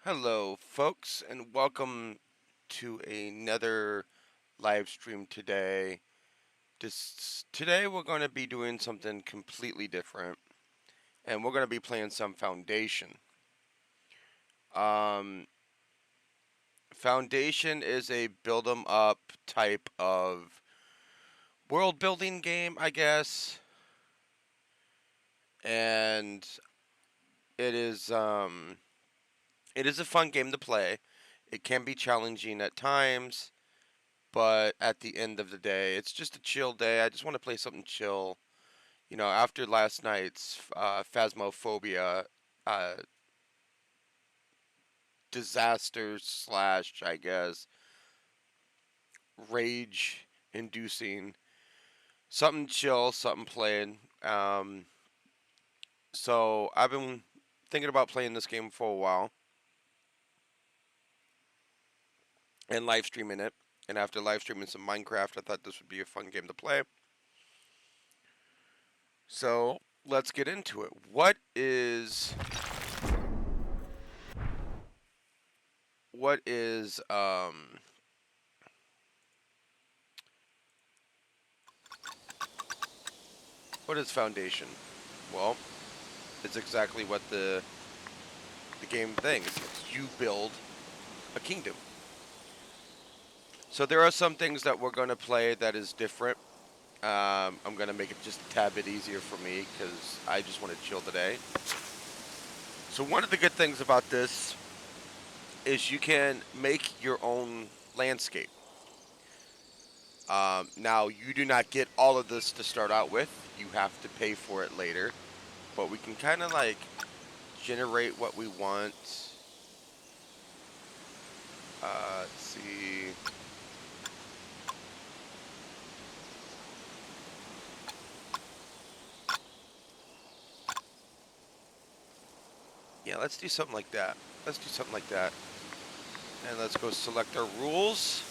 Hello, folks, and welcome to another live stream today. Today, we're going to be doing something completely different, and we're going to be playing some Foundation. Um, Foundation is a build 'em up type of world building game, I guess, and it is um, it is a fun game to play. It can be challenging at times. But at the end of the day, it's just a chill day. I just want to play something chill. You know, after last night's Phasmophobia uh, disaster slash, I guess, rage inducing, something chill, something playing. So I've been thinking about playing this game for a while and live streaming it. And after live streaming some Minecraft, I thought this would be a fun game to play. So let's get into it. What is what is Foundation? Well, it's exactly what the game thinks. It's you build a kingdom. So there are some things that we're going to play that is different. I'm going to make it just a tad bit easier for me because I just want to chill today. So one of the good things about this is you can make your own landscape. Now you do not get all of this to start out with. You have to pay for it later. But we can kind of like generate what we want. Let's see. Yeah, let's do something like that. Let's do something like that. And let's go select our rules.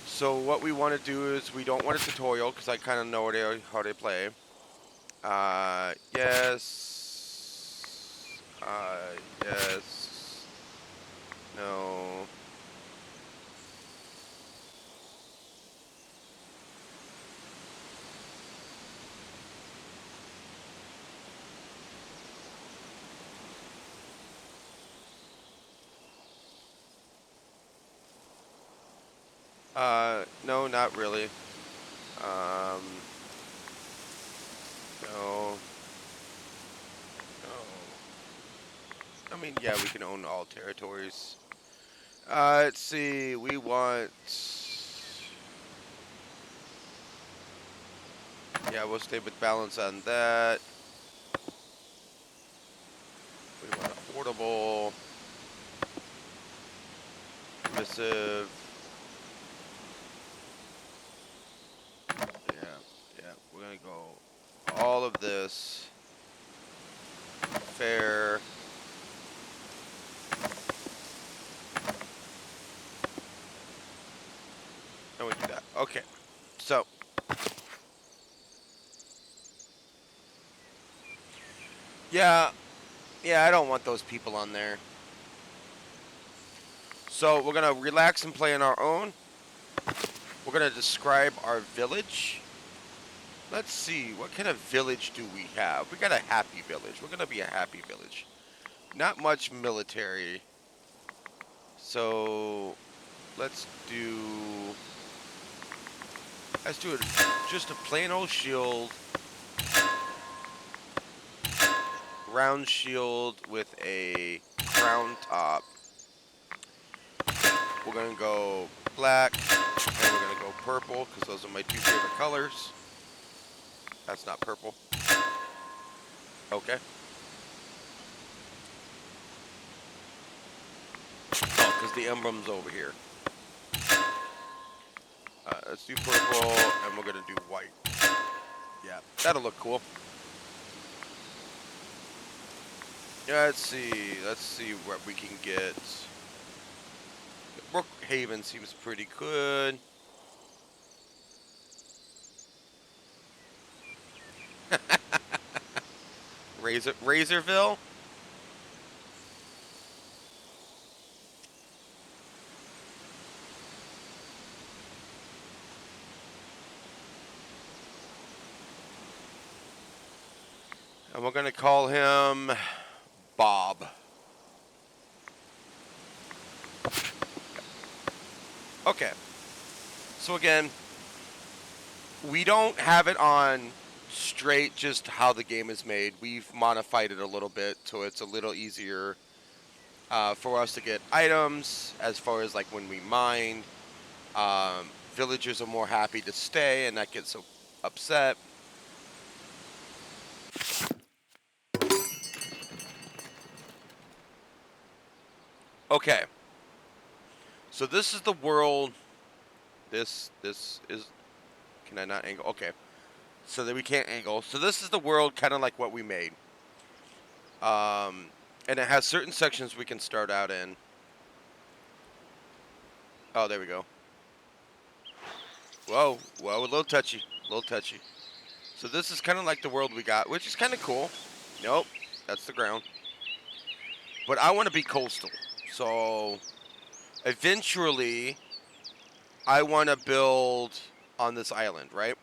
So what we want to do is we don't want a tutorial because I kind of know how they play. Yes. Yes. No. No, not really. Um, no. No. I mean, yeah, we can own all territories. Let's see. We want. Yeah, we'll stay with balance on that. We want affordable, permissive. Yeah, yeah. We're gonna go all of this fair. And we do that. Okay. So, yeah, yeah. I don't want those people on there. So we're gonna relax and play on our own. We're gonna describe our village. Let's see, what kind of village do we have? We got a happy village. We're gonna be a happy village. Not much military. So let's do it just a plain old shield, round shield with a crown top. We're gonna go black and we're gonna go purple because those are my two favorite colors. That's not purple. Okay. Oh, because the emblem's over here. Let's do purple and we're gonna do white. Yeah, that'll look cool. Yeah, let's see what we can get. Brookhaven seems pretty good. Razorville? And we're going to call him Bob. Okay. So again, we don't have it on straight just how the game is made. We've modified it a little bit so it's a little easier for us to get items as far as like when we mine. Villagers are more happy to stay and not get so upset. Okay. So this is the world. This is. Can I not angle? Okay. So that we can't angle. So this is the world, kind of like what we made. And it has certain sections we can start out in. Oh, there we go. Whoa, whoa, a little touchy, a little touchy. So this is kind of like the world we got, which is kind of cool. Nope, that's the ground. But I want to be coastal. So eventually, I want to build on this island, right?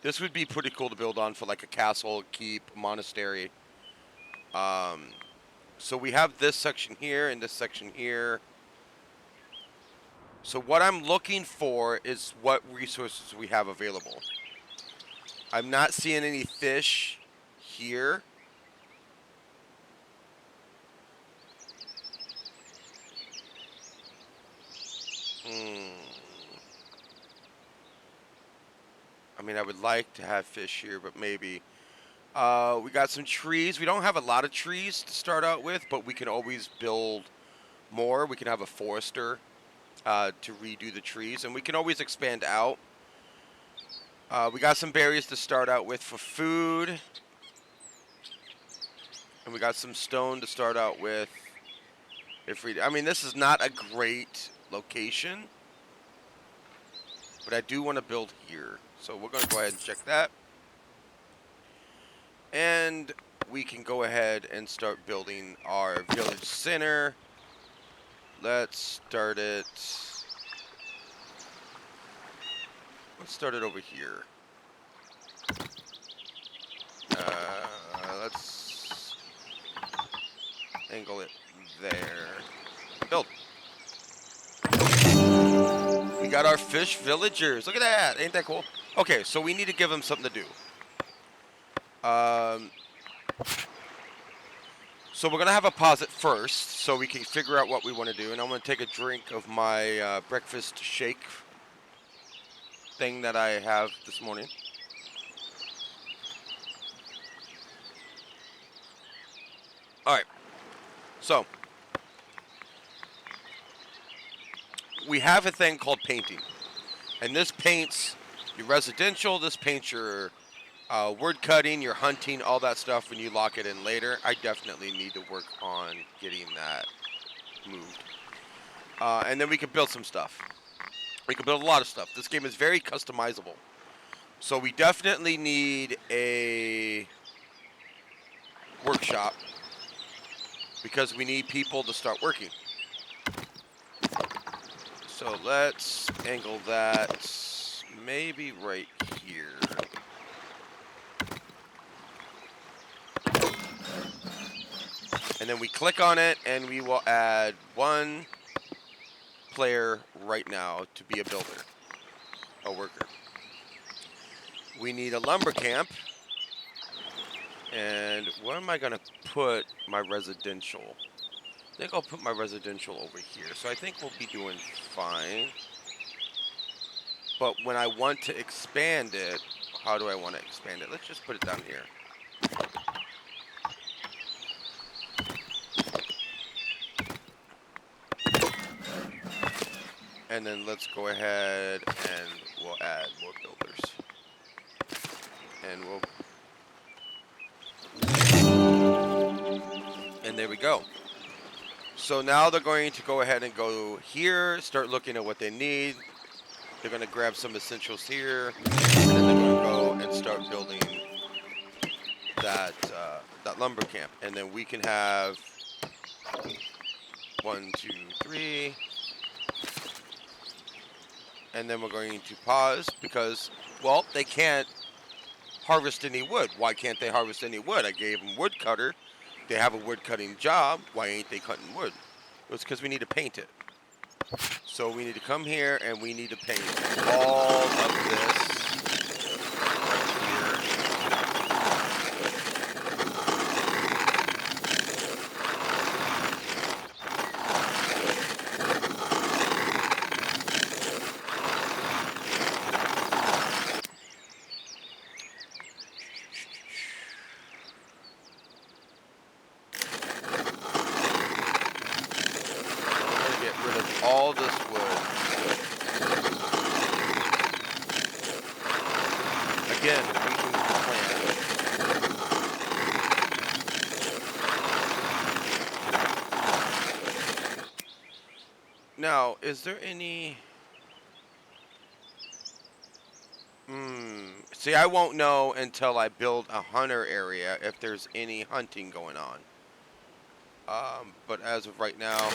This would be pretty cool to build on for like a castle, keep, monastery. So we have this section here and this section here. So what I'm looking for is what resources we have available. I'm not seeing any fish here. I mean, I would like to have fish here, but maybe. We got some trees. We don't have a lot of trees to start out with, but we can always build more. We can have a forester to redo the trees, and we can always expand out. We got some berries to start out with for food. And we got some stone to start out with. I mean, this is not a great location, but I do want to build here. So we're going to go ahead and check that. And we can go ahead and start building our village center. Let's start it. Let's start it over here. Let's angle it there. Build. We got our fish villagers. Look at that. Ain't that cool? Okay, so we need to give them something to do. So we're going to have a pause it first so we can figure out what we want to do. And I'm going to take a drink of my breakfast shake thing that I have this morning. All right. So we have a thing called painting. And this paints your residential. This paints your word cutting, your hunting, all that stuff when you lock it in later. I definitely need to work on getting that moved. And then we can build some stuff. We can build a lot of stuff. This game is very customizable. So we definitely need a workshop because we need people to start working. So let's angle that maybe right here. And then we click on it and we will add one player right now to be a builder, a worker. We need a lumber camp. And where am I going to put my residential? I think I'll put my residential over here. So I think we'll be doing fine. But when I want to expand it, how do I want to expand it? Let's just put it down here. And then let's go ahead and we'll add more builders. And there we go. So now they're going to go ahead and go here, start looking at what they need. They're going to grab some essentials here, and then they're going to go and start building that lumber camp. And then we can have 1, 2, 3. And then we're going to pause because, well, they can't harvest any wood. Why can't they harvest any wood? I gave them wood cutter. They have a wood cutting job. Why ain't they cutting wood? It's because we need to paint it. So we need to come here and we need to paint all of this right here. All this wood. Again, we can plan. Now, is there any... See, I won't know until I build a hunter area if there's any hunting going on. But as of right now...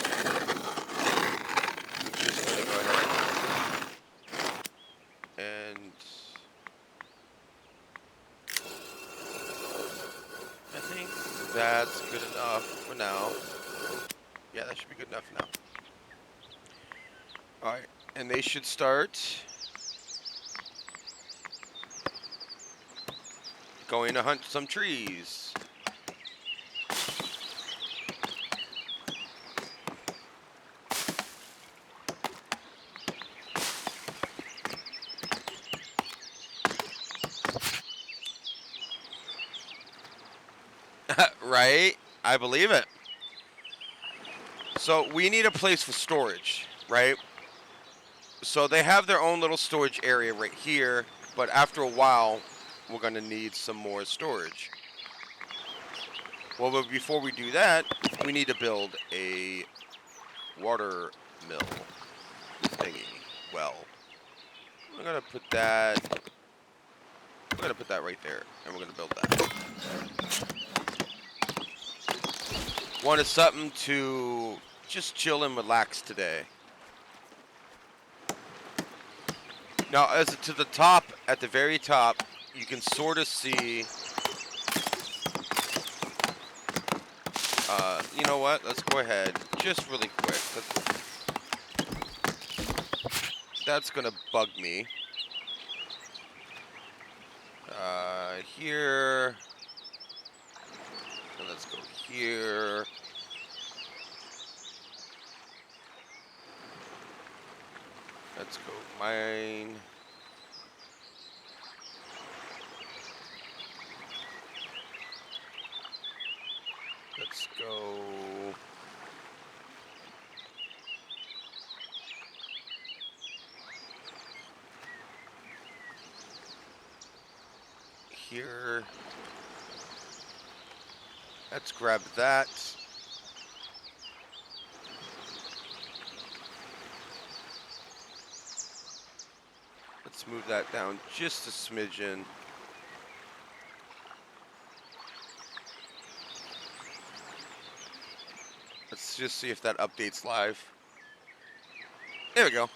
just gonna go ahead and I think that's good enough for now. Yeah, that should be good enough now. Alright, and they should start going to hunt some trees. Right? I believe it. So we need a place for storage, right? So they have their own little storage area right here, but after a while, we're going to need some more storage. Well, but before we do that, we need to build a water mill thingy. Well, we're going to put that... We're going to put that right there, and we're going to build that. Wanted something to just chill and relax today. Now, as to the top, at the very top, you can sort of see... you know what? Let's go ahead, just really quick. That's going to bug me. Here... And let's go here. Let's go mine. Let's go. Here. Let's grab that. Let's move that down just a smidgen. Let's just see if that updates live. There we go.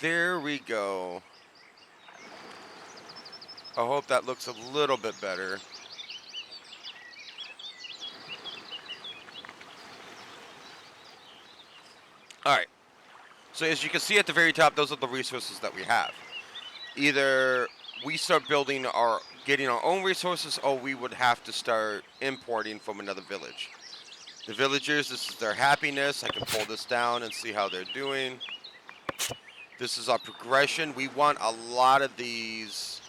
There we go. I hope that looks a little bit better. Alright. So as you can see at the very top, those are the resources that we have. Either we start getting our own resources, or we would have to start importing from another village. The villagers, this is their happiness. I can pull this down and see how they're doing. This is our progression. We want a lot of these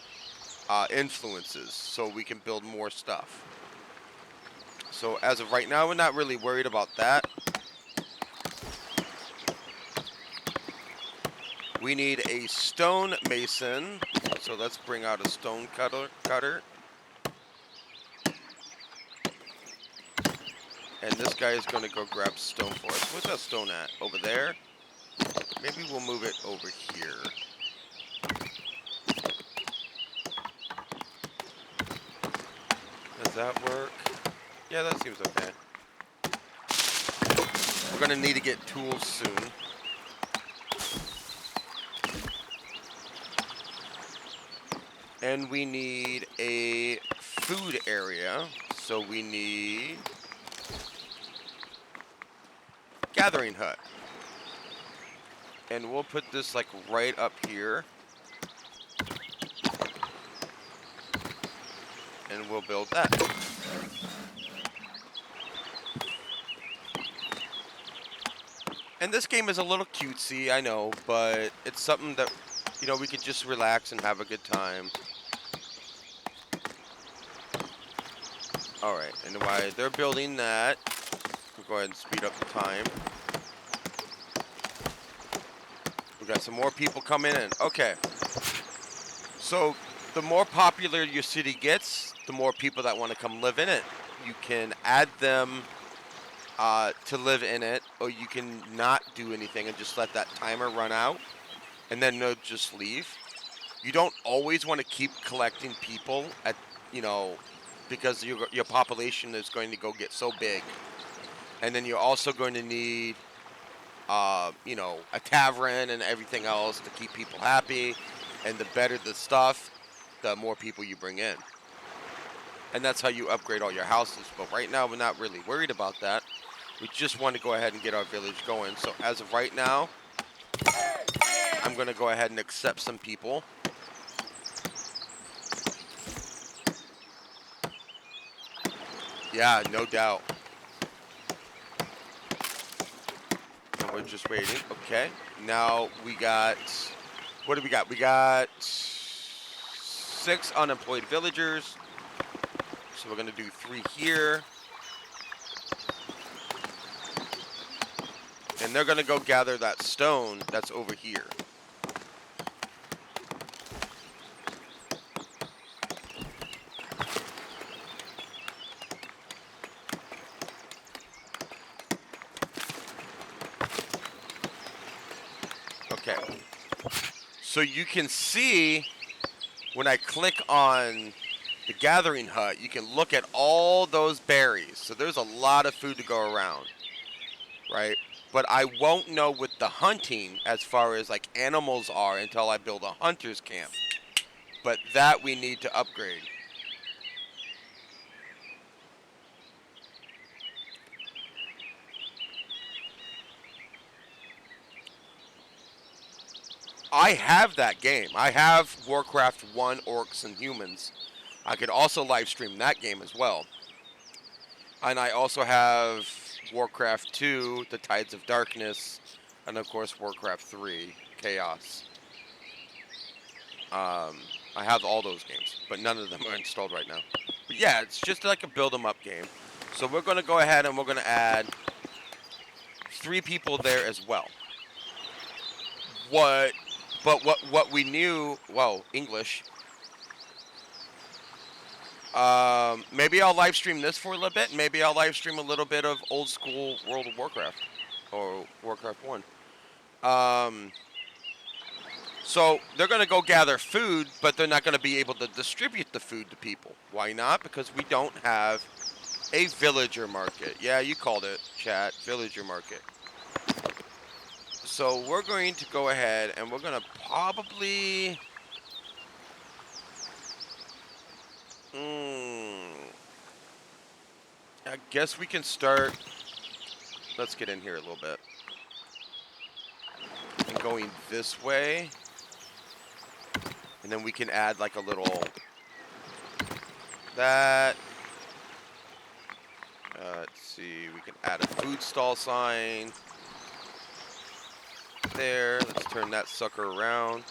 influences so we can build more stuff. So as of right now, we're not really worried about that. We need a stone mason. So let's bring out a stone cutter. And this guy is going to go grab stone for us. Where's that stone at? Over there? Maybe we'll move it over here. Does that work? Yeah, that seems okay. We're going to need to get tools soon. And we need a food area. So we need gathering hut. And we'll put this like right up here. And we'll build that. And this game is a little cutesy, I know, but it's something that, you know, we could just relax and have a good time. Alright, and while they're building that, we'll go ahead and speed up the time. We got some more people coming in. Okay. So, the more popular your city gets, the more people that want to come live in it. You can add them to live in it, or you can not do anything and just let that timer run out, and then they'll just leave. You don't always want to keep collecting people at, you know, because your population is going to go get so big, and then you're also going to need, you know, a tavern and everything else to keep people happy. And the better the stuff, the more people you bring in. And that's how you upgrade all your houses. But right now, we're not really worried about that. We just want to go ahead and get our village going. So as of right now, I'm going to go ahead and accept some people. Yeah, no doubt. And we're just waiting. Okay. Now we got... What do we got? We got 6 unemployed villagers. So we're going to do 3 here. And they're going to go gather that stone that's over here. Okay. So you can see when I click on the gathering hut, you can look at all those berries. So there's a lot of food to go around, right? But I won't know with the hunting as far as like animals are until I build a hunter's camp. But that we need to upgrade. I have that game. I have Warcraft 1 Orcs and Humans. I could also live stream that game as well. And I also have Warcraft 2, The Tides of Darkness, and of course Warcraft 3, Chaos. I have all those games, but none of them are installed right now. But yeah, it's just like a build 'em up game. So we're going to go ahead and we're going to add 3 people there as well. What we knew, well, English. Maybe I'll live stream this for a little bit. Maybe I'll live stream a little bit of old school World of Warcraft or Warcraft 1. So they're going to go gather food, but they're not going to be able to distribute the food to people. Why not? Because we don't have a villager market. Yeah, you called it, chat. Villager market. So we're going to go ahead and we're going to probably... I guess we can start... Let's get in here a little bit. And going this way. And then we can add like a little... That... let's see, we can add a food stall sign. There, let's turn that sucker around.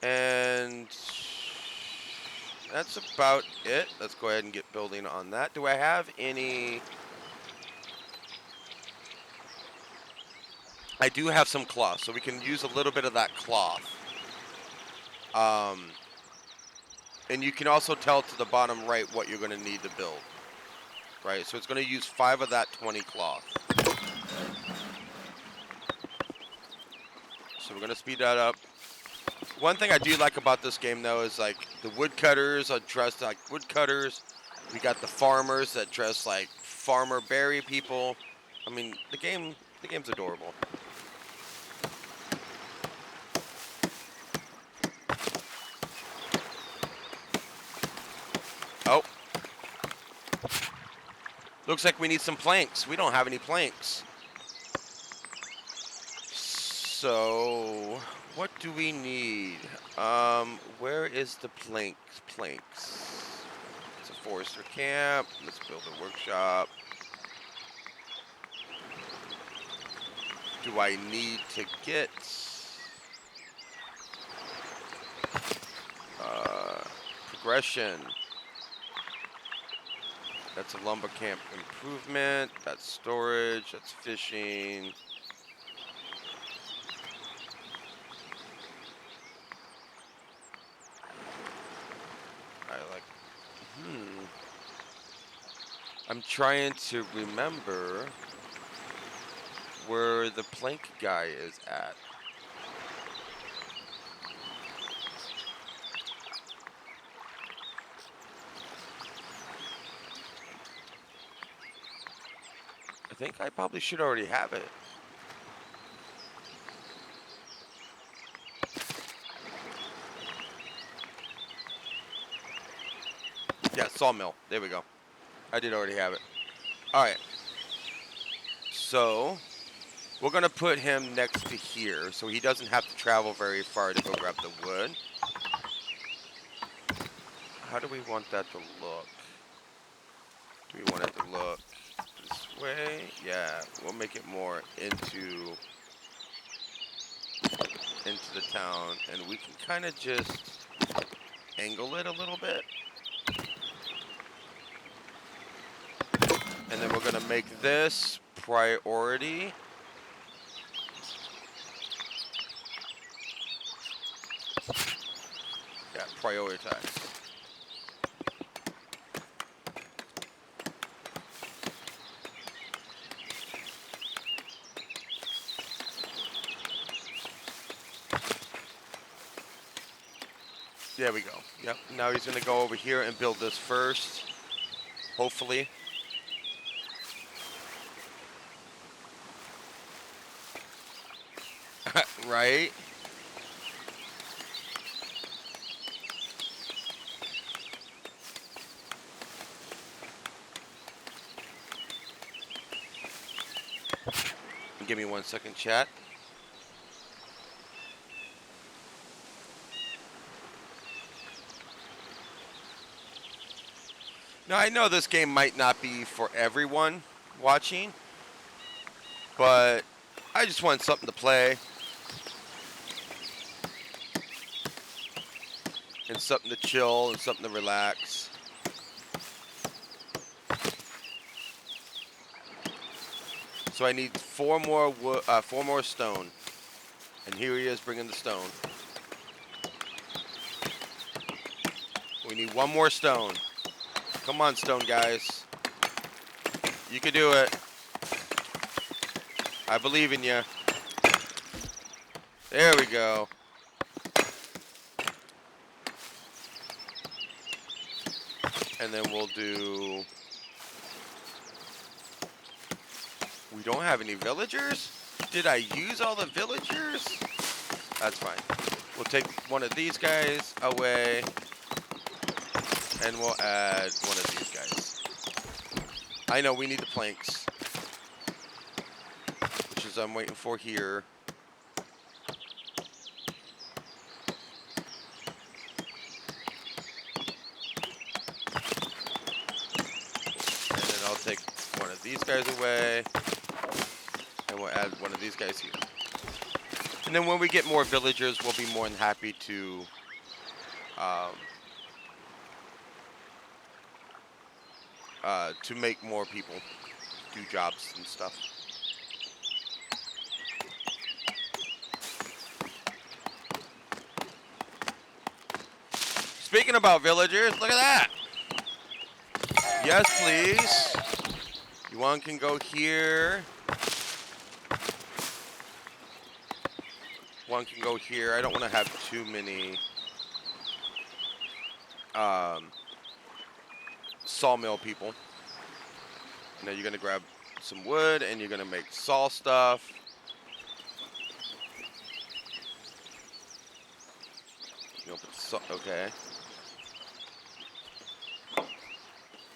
And that's about it. Let's go ahead and get building on that. Do I have any... I do have some cloth, so we can use a little bit of that cloth. And you can also tell to the bottom right what you're going to need to build. Right, so it's going to use 5 of that 20 cloth. So we're going to speed that up. One thing I do like about this game, though, is like the woodcutters are dressed like woodcutters. We got the farmers that dress like farmer berry people. I mean, the game's adorable. Looks like we need some planks. We don't have any planks. So, what do we need? Where is the planks? It's a forester camp. Let's build a workshop. Do I need to get progression? That's a lumber camp improvement. That's storage. That's fishing. I like. I'm trying to remember where the plank guy is at. I think I probably should already have it. Yeah, sawmill. There we go. I did already have it. All right. So, we're going to put him next to here so he doesn't have to travel very far to go grab the wood. How do we want that to look? Do we want it to look this way? Yeah, we'll make it more into the town, and we can kind of just angle it a little bit. And then we're going to make this priority. Yeah, prioritize. There we go. Yep. Now he's going to go over here and build this first. Hopefully. Right? Give me 1 second, chat. Now, I know this game might not be for everyone watching, but I just want something to play and something to chill and something to relax. So I need 4 more stone, and here he is bringing the stone. We need 1 more stone. Come on, stone guys. You can do it. I believe in you. There we go. And then we'll do... We don't have any villagers? Did I use all the villagers? That's fine. We'll take one of these guys away. And we'll add one of these guys. I know we need the planks. Which is I'm waiting for here. And then I'll take one of these guys away. And we'll add one of these guys here. And then when we get more villagers, we'll be more than happy to make more people do jobs and stuff. Speaking about villagers, look at that. Yes, please. One can go here. One can go here. I don't want to have too many sawmill people. Now you're gonna grab some wood and you're gonna make saw stuff. You'll put okay.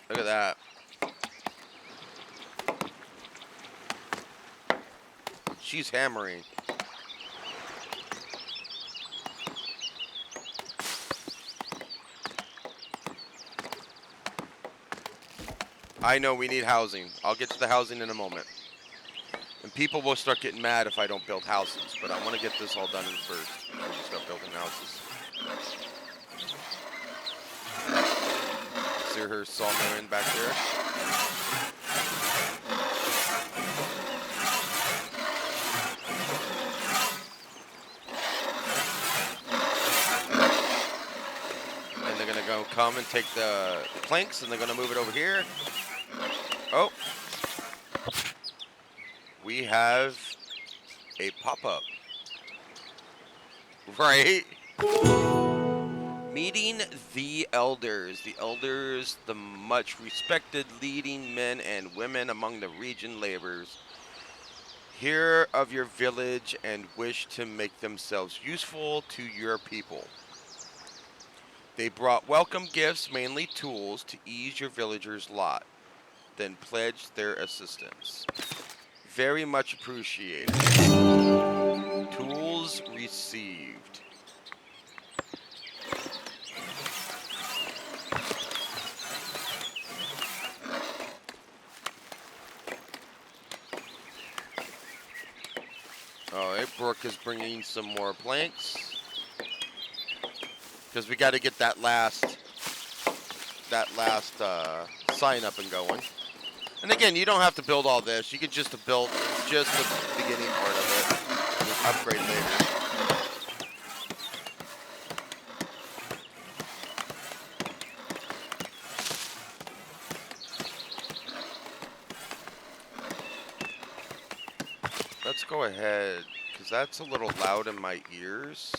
Look at that. she's hammering. I know we need housing. I'll get to the housing in a moment. And people will start getting mad if I don't build houses, but I want to get this all done first before we start building houses. See her sawmilling back there? And they're going to go come and take the planks, and they're going to move it over here. Oh. We have a pop-up. Right? Meeting the elders. The elders, the much respected leading men and women among the region laborers, hear of your village and wish to make themselves useful to your people. They brought welcome gifts, mainly tools, to ease your villagers' lot, then pledged their assistance. Very much appreciated. Tools received. Alright, Brooke is bringing some more planks. Because we got to get that last sign up and going. And again, you don't have to build all this. You could just build just the beginning part of it. Just upgrade later. Let's go ahead, because that's a little loud in my ears.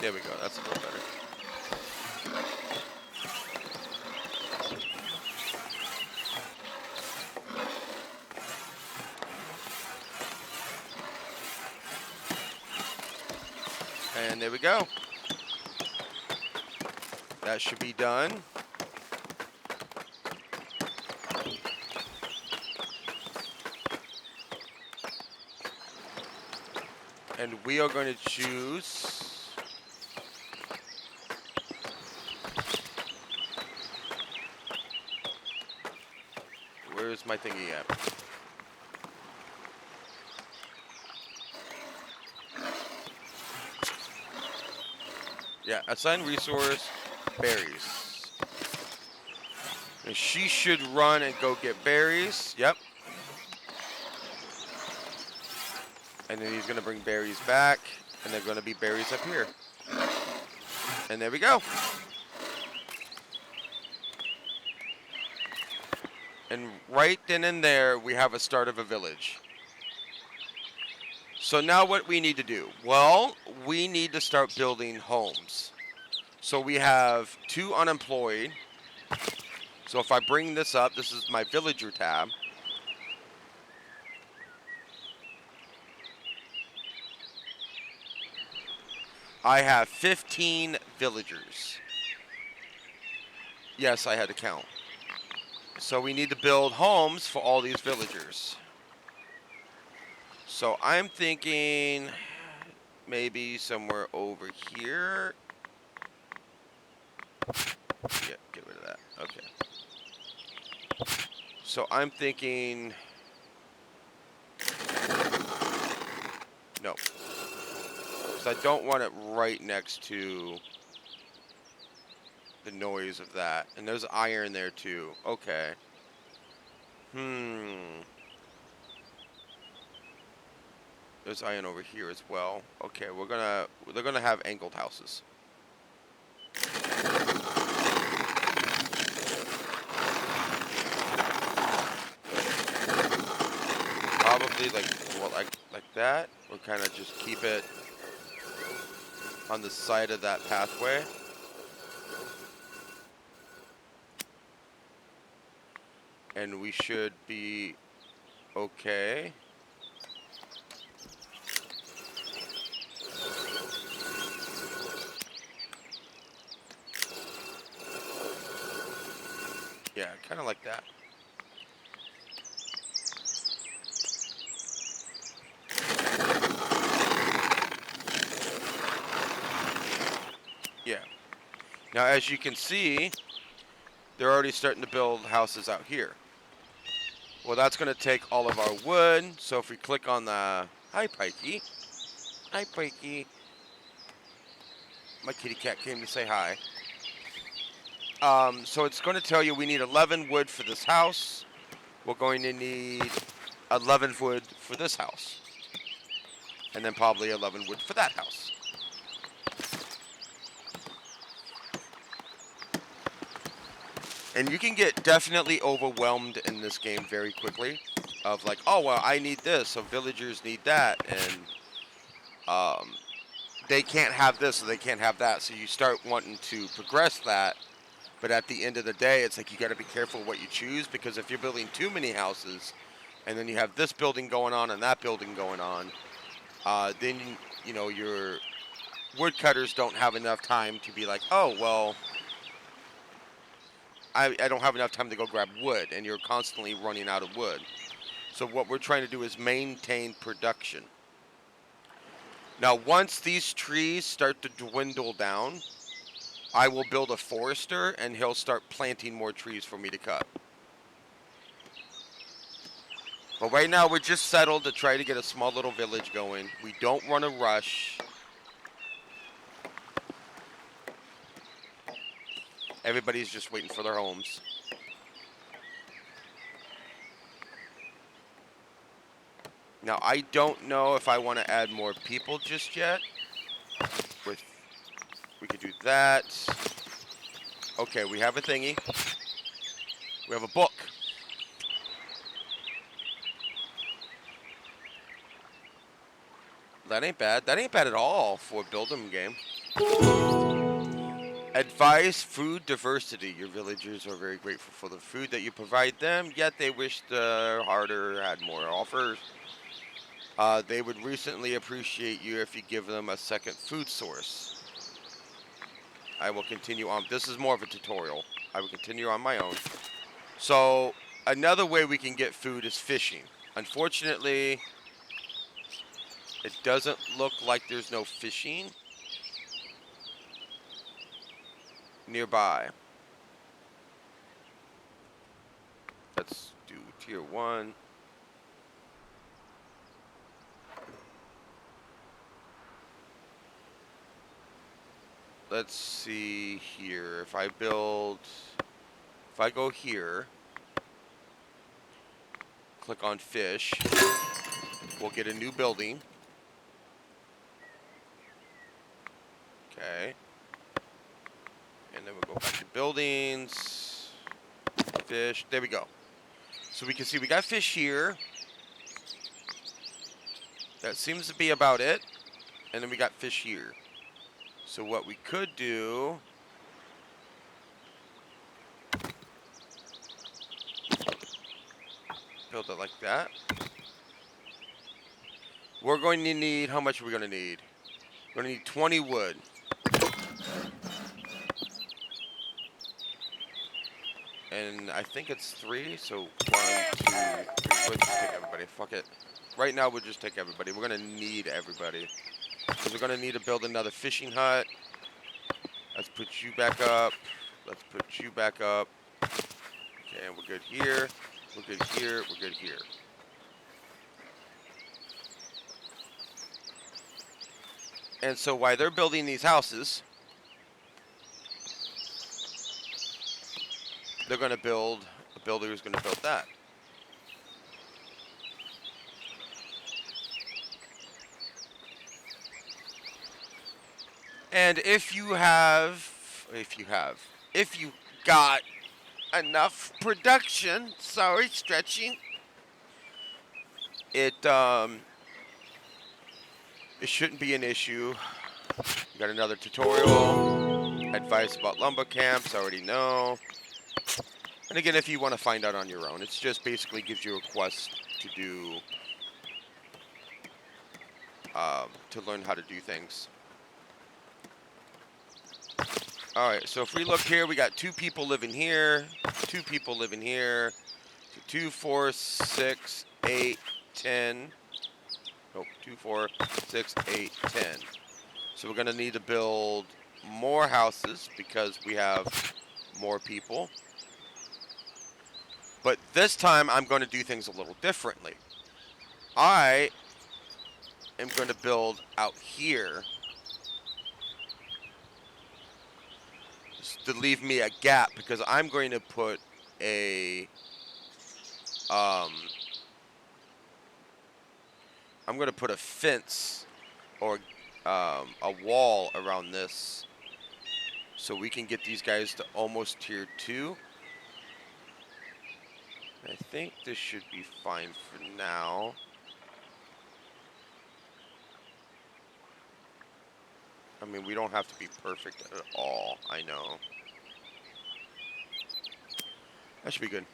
There we go, that's a little better. And there we go. That should be done. And we are going to choose where's my thingy at? Yeah, assign resource, berries. And she should run and go get berries. Yep. And then he's going to bring berries back. And they're going to be berries up here. And there we go. And right then and there, we have a start of a village. So now what we need to do? Well, we need to start building homes. So we have 2 unemployed. So if I bring this up, this is my villager tab. I have 15 villagers. Yes, I had to count. So we need to build homes for all these villagers. So I'm thinking maybe somewhere over here. Yeah, get rid of that. Okay. So I'm thinking... No. Because I don't want it right next to the noise of that. And there's iron there too. Okay. There's iron over here as well. Okay, they're gonna have angled houses. Probably like that. We'll kind of just keep it on the side of that pathway. And we should be okay. Kind of like that. Yeah. Now, as you can see, they're already starting to build houses out here. Well, that's going to take all of our wood. So if we click on the... Hi, Pikey. Hi, Pikey. My kitty cat came to say hi. So it's going to tell you we need 11 wood for this house. We're going to need 11 wood for this house. And then probably 11 wood for that house. And you can get definitely overwhelmed in this game very quickly. Of like, oh, well, I need this, so villagers need that. And they can't have this, so they can't have that. So you start wanting to progress that. But at the end of the day, it's like you got to be careful what you choose. Because if you're building too many houses, and then you have this building going on and that building going on, then, you know, your woodcutters don't have enough time to be like, oh, well, I don't have enough time to go grab wood, and you're constantly running out of wood. So what we're trying to do is maintain production. Now, once these trees start to dwindle down, I will build a forester, and he'll start planting more trees for me to cut. But right now, we're just settled to try to get a small little village going. We don't want to rush. Everybody's just waiting for their homes. Now, I don't know if I want to add more people just yet. We could do that. Okay, we have a thingy. We have a book. That ain't bad. That ain't bad at all for a build 'em game. Advice, food diversity. Your villagers are very grateful for the food that you provide them, yet they wish the harder had more offers. They would recently appreciate you if you give them a second food source. I will continue on. This is more of a tutorial. I will continue on my own. So, another way we can get food is fishing. Unfortunately, it doesn't look like there's no fishing nearby. Let's do tier 1. Let's see here. If I go here, click on fish, we'll get a new building. Okay. And then we'll go back to buildings, fish, there we go. So we can see we got fish here. That seems to be about it. And then we got fish here. So what we could do, build it like that. We're going to need, how much are we going to need? We're going to need 20 wood. And I think it's 3, so 1, 2, 3. We'll just take everybody. Fuck it. Right now, we'll just take everybody. We're going to need everybody. Because we're going to need to build another fishing hut. Let's put you back up. Let's put you back up. Okay, and we're good here. We're good here. We're good here. And so while they're building these houses, they're going to build, a builder is going to build that. And if you got enough production, sorry, stretching, it shouldn't be an issue. You got another tutorial, advice about lumber camps, I already know. And again, if you want to find out on your own, it's just basically gives you a quest to do, to learn how to do things. All right, so if we look here, we got 2 people living here, 2 people living here, so 2, 4, 6, 8, 10. Nope, 2, 4, 6, 8, 10. So we're gonna need to build more houses because we have more people. But this time I'm going to do things a little differently. I am going to build out here just to leave me a gap because I'm going to put a I'm going to put a fence or a wall around this so we can get these guys to almost tier 2. I think this should be fine for now. I mean, we don't have to be perfect at all, I know. That should be good.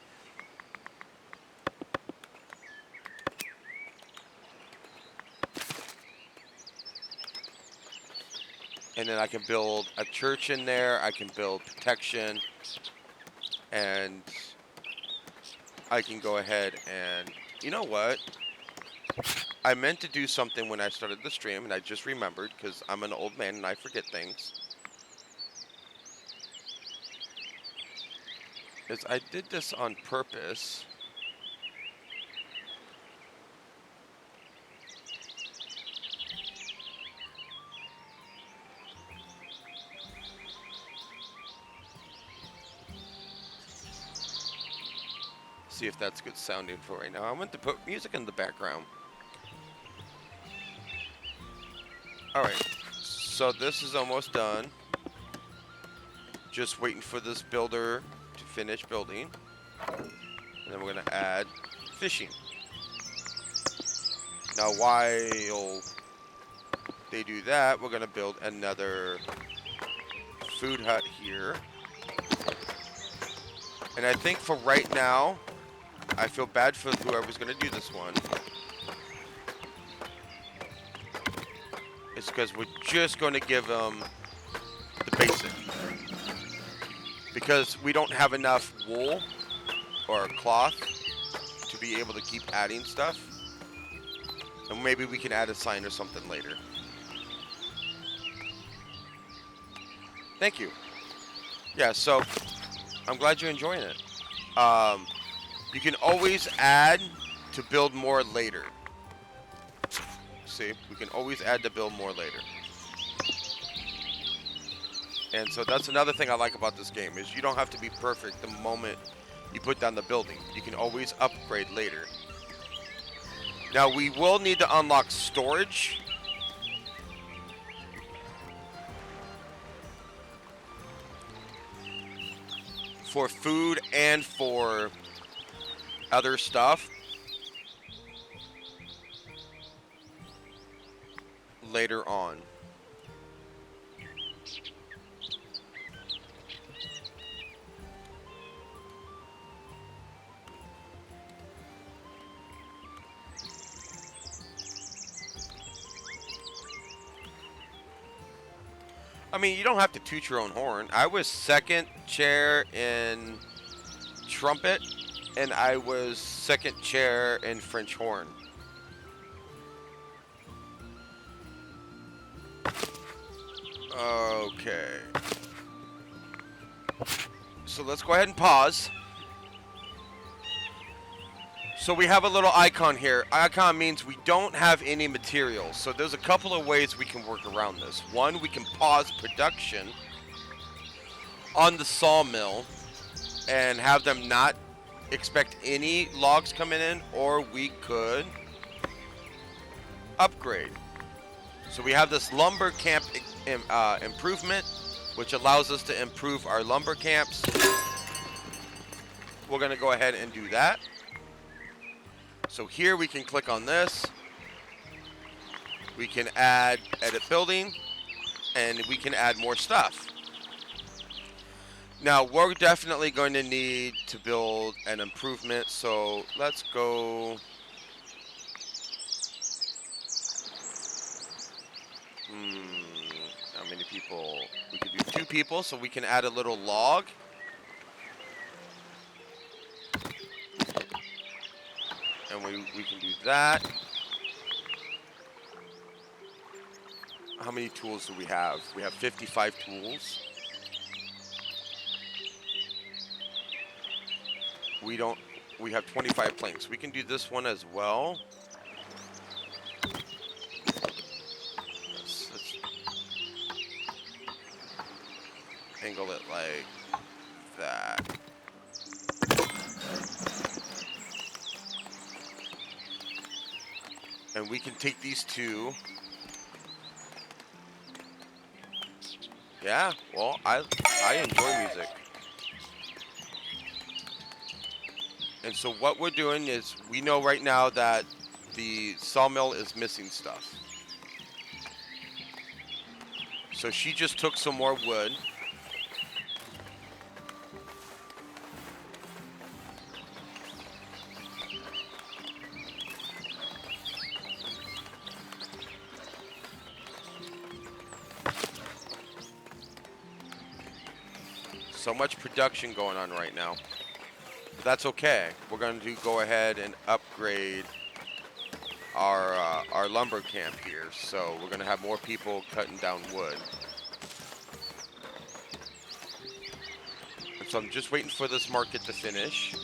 And then I can build a church in there, I can build protection, and I can go ahead and, you know what? I meant to do something when I started the stream, and I just remembered, because I'm an old man and I forget things. Is I did this on purpose. See if that's good sounding for right now. I want to put music in the background. Alright, so this is almost done. Just waiting for this builder to finish building. And then we're going to add fishing. Now while they do that, we're going to build another food hut here. And I think for right now, I feel bad for whoever's going to do this one. It's because we're just going to give them the basic. Because we don't have enough wool or cloth to be able to keep adding stuff. And maybe we can add a sign or something later. Thank you. Yeah, so I'm glad you're enjoying it. You can always add to build more later. See, we can always add to build more later. And so that's another thing I like about this game is you don't have to be perfect the moment you put down the building. You can always upgrade later. Now we will need to unlock storage. For food and for other stuff later on. I mean, you don't have to toot your own horn. I was second chair in trumpet, and I was second chair in French horn. Okay. So let's go ahead and pause. So we have a little icon here. Icon means we don't have any materials. So there's a couple of ways we can work around this. One, we can pause production on the sawmill and have them not expect any logs coming in, or we could upgrade. So we have this lumber camp improvement, which allows us to improve our lumber camps. We're going to go ahead and do that. So here we can click on this. We can add edit building, and we can add more stuff. Now we're definitely going to need to build an improvement. So let's go. I'm how many people? We could do 2 people, so we can add a little log. And we can do that. How many tools do we have? We have 55 tools. We have 25 planks. We can do this one as well. Let's angle it like that. And we can take these 2. Yeah, well, I enjoy music. And so what we're doing is, we know right now that the sawmill is missing stuff. So she just took some more wood. So much production going on right now. But that's okay. We're going to go ahead and upgrade our lumber camp here. So we're going to have more people cutting down wood. And so I'm just waiting for this market to finish.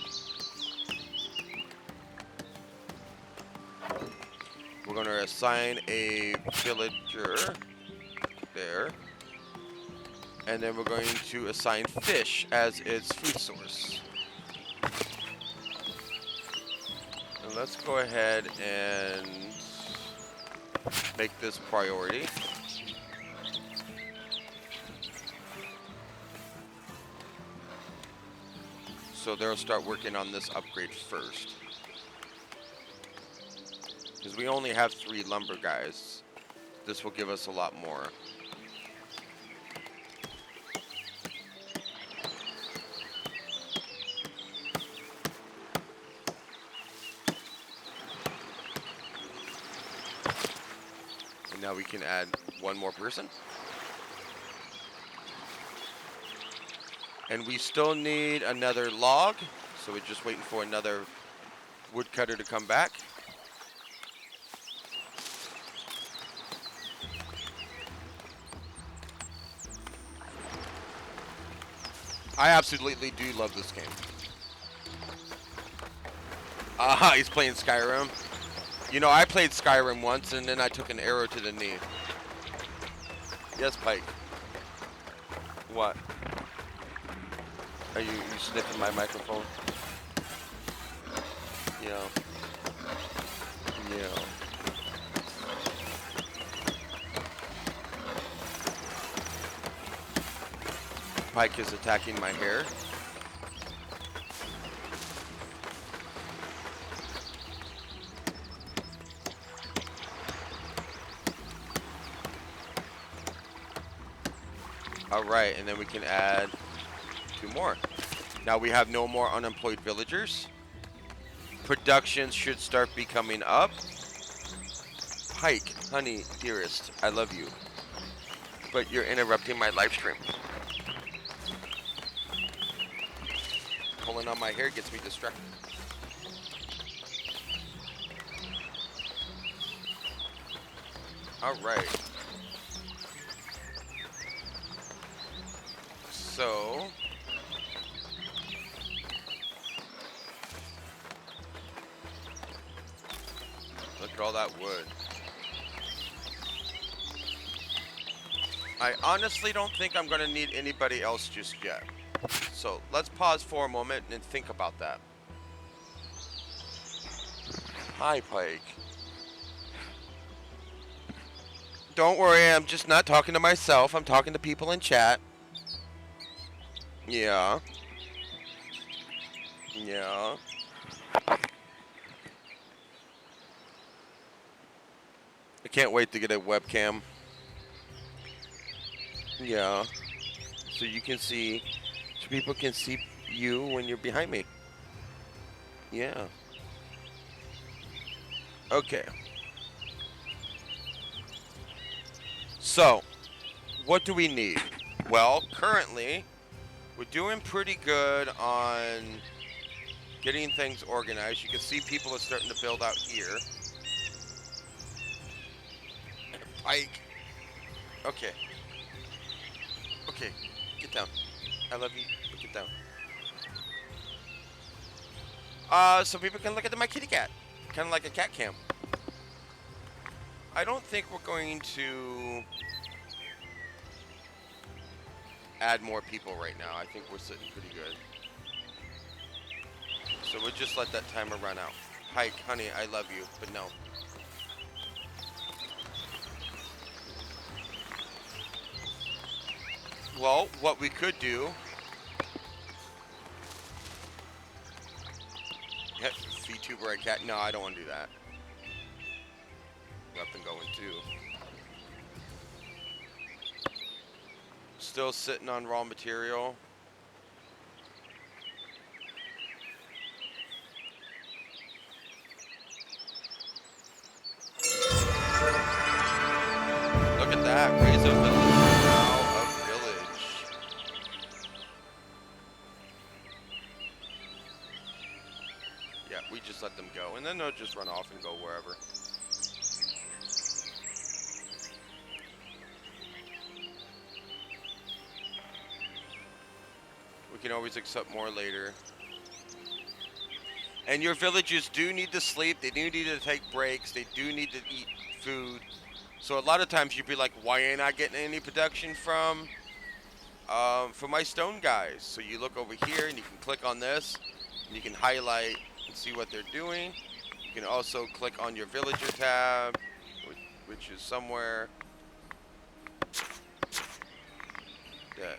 We're going to assign a villager there. And then we're going to assign fish as its food source. And let's go ahead and make this priority. So they'll start working on this upgrade first. Because we only have 3 lumber guys. This will give us a lot more. And now we can add 1 more person. And we still need another log. So we're just waiting for another woodcutter to come back. I absolutely do love this game. He's playing Skyrim. You know, I played Skyrim once, and then I took an arrow to the knee. Yes, Pike. What? Are you sniffing my microphone? Yeah. Yeah. Pike is attacking my hair. All right, and then we can add 2 more. Now we have no more unemployed villagers. Production should start becoming up. Pike, honey, dearest, I love you. But you're interrupting my live stream. Pulling on my hair gets me distracted. All right. So look at all that wood. I honestly don't think I'm going to need anybody else just yet. So let's pause for a moment and think about that. Hi, Pike. Don't worry, I'm just not talking to myself. I'm talking to people in chat. Yeah. Yeah. I can't wait to get a webcam. Yeah. So you can see, so people can see you when you're behind me. Yeah. Okay. So, what do we need? Well, currently, we're doing pretty good on getting things organized. You can see people are starting to build out here. Pike. Okay. Okay. Get down. I love you, but get down. So people can look at my kitty cat. Kind of like a cat cam. I don't think we're going to add more people right now. I think we're sitting pretty good. So we'll just let that timer run out. Hike, honey, I love you, but no. Well, what we could do... VTuber I cat. No, I don't want to do that. Up and going too. Still sitting on raw material. Look at that. Raise a village. Now a village. Yeah, we just let them go. And then they'll just run off and go wherever. We can always accept more later. And your villagers do need to sleep. They do need to take breaks. They do need to eat food. So a lot of times you'd be like, why ain't I getting any production from my stone guys? So you look over here and you can click on this. And you can highlight and see what they're doing. You can also click on your villager tab, which is somewhere.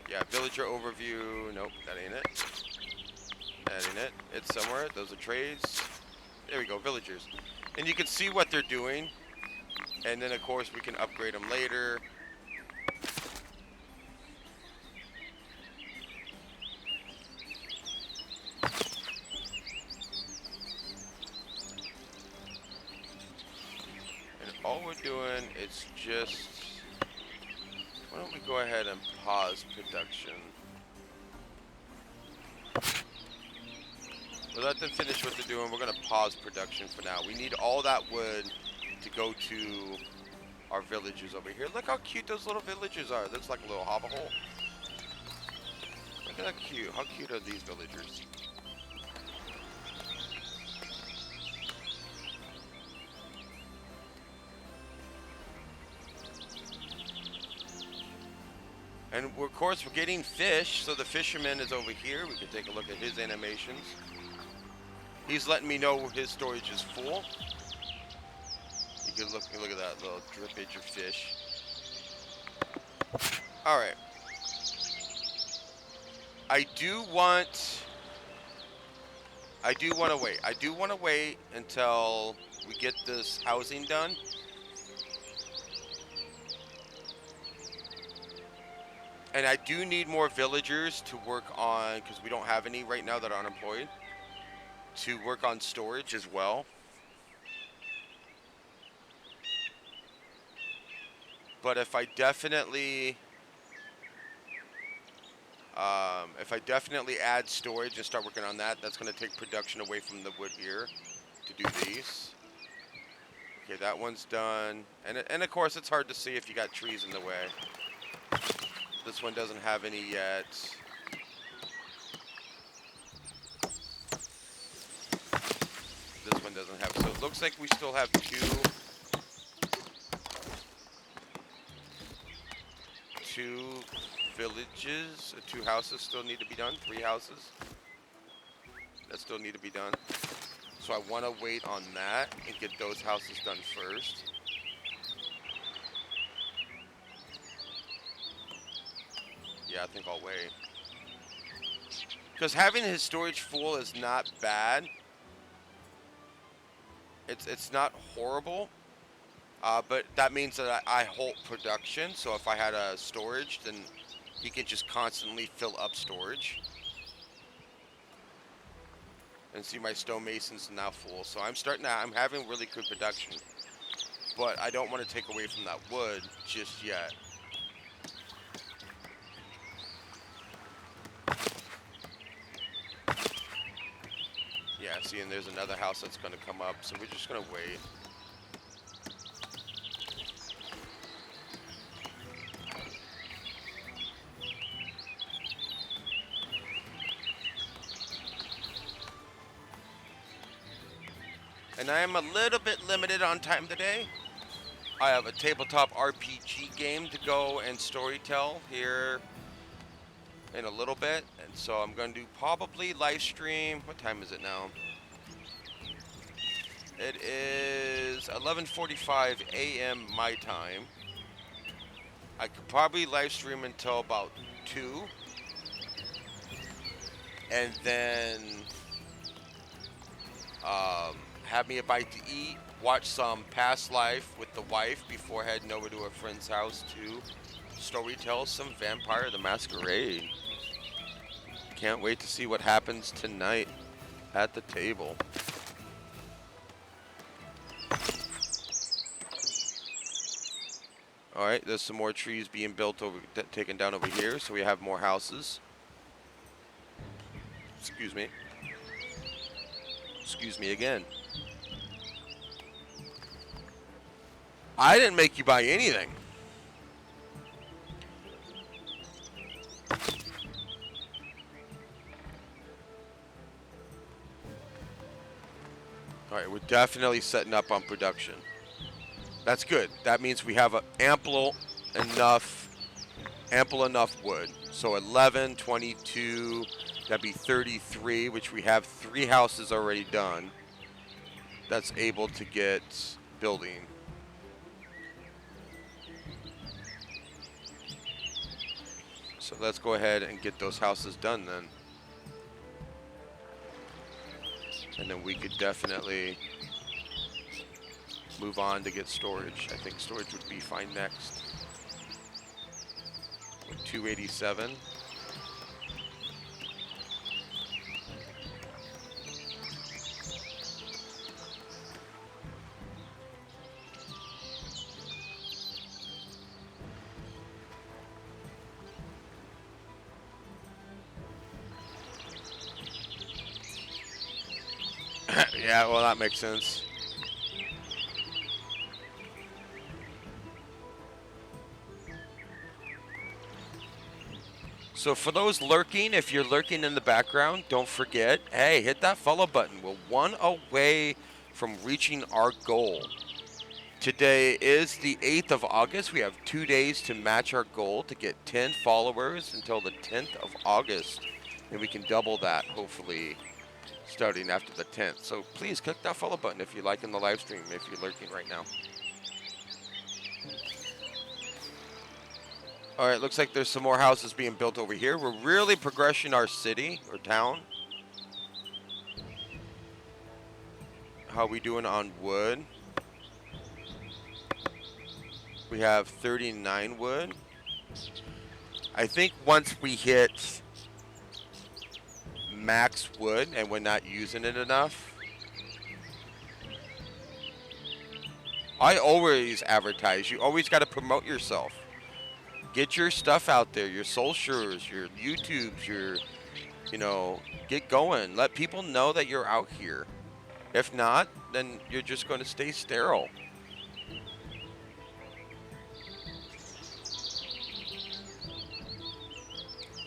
Yeah, villager overview. Nope, that ain't it. That ain't it. It's somewhere. Those are trades. There we go, villagers. And you can see what they're doing. And then, of course, we can upgrade them later. And all we're doing is just... Why don't we go ahead and pause production? We'll let them finish what they're doing. We're going to pause production for now. We need all that wood to go to our villagers over here. Look how cute those little villagers are. Looks like a little hover hole. Look at that cute. How cute are these villagers? And of course, we're getting fish. So the fisherman is over here. We can take a look at his animations. He's letting me know his storage is full. You can look at that little drippage of fish. All right. I do want to wait. I do want to wait until we get this housing done. And I do need more villagers to work on, because we don't have any right now that are unemployed, to work on storage as well. But if I definitely add storage and start working on that, that's going to take production away from the wood here to do these. Okay, that one's done. And of course, it's hard to see if you got trees in the way. This one doesn't have any yet. This one doesn't have. So it looks like we still have two villages, two houses still need to be done. 3 houses that still need to be done. So I want to wait on that and get those houses done first. Yeah, I think I'll wait. Because having his storage full is not bad. It's not horrible. But that means that I hold production. So if I had a storage, then he can just constantly fill up storage. And see, my stonemasons are now full. So I'm having really good production. But I don't want to take away from that wood just yet. Yeah, see, and there's another house that's gonna come up, so we're just gonna wait. And I am a little bit limited on time today. I have a tabletop RPG game to go and storytell here in a little bit, and so I'm going to do probably live stream. What time is it now? It is 11:45 a.m. my time. I could probably live stream until about 2, and then have me a bite to eat, watch some Past Life with the wife before heading over to a friend's house to storytell some Vampire the Masquerade. Can't wait to see what happens tonight at the table. Alright, there's some more trees being built over, taken down over here, so we have more houses. Excuse me. Excuse me again. I didn't make you buy anything. Alright, we're definitely setting up on production. That's good. That means we have ample enough wood. So 11, 22, that'd be 33, which we have 3 houses already done. That's able to get building. So let's go ahead and get those houses done then. And then we could definitely move on to get storage. I think storage would be fine next. With 287. Yeah, well, that makes sense. So for those lurking, if you're lurking in the background, don't forget, hey, hit that follow button. We're 1 away from reaching our goal. Today is the 8th of August. We have 2 days to match our goal to get 10 followers until the 10th of August. And we can double that, hopefully, starting after the 10th. So please click that follow button if you're liking the live stream, if you're lurking right now. All right, looks like there's some more houses being built over here. We're really progressing our city or town. How we doing on wood? We have 39 wood. I think once we hit max wood and we're not using it enough, I always advertise. You always got to promote yourself. Get your stuff out there, your socials, your YouTubes, get going. Let people know that you're out here. If not, then you're just going to stay sterile.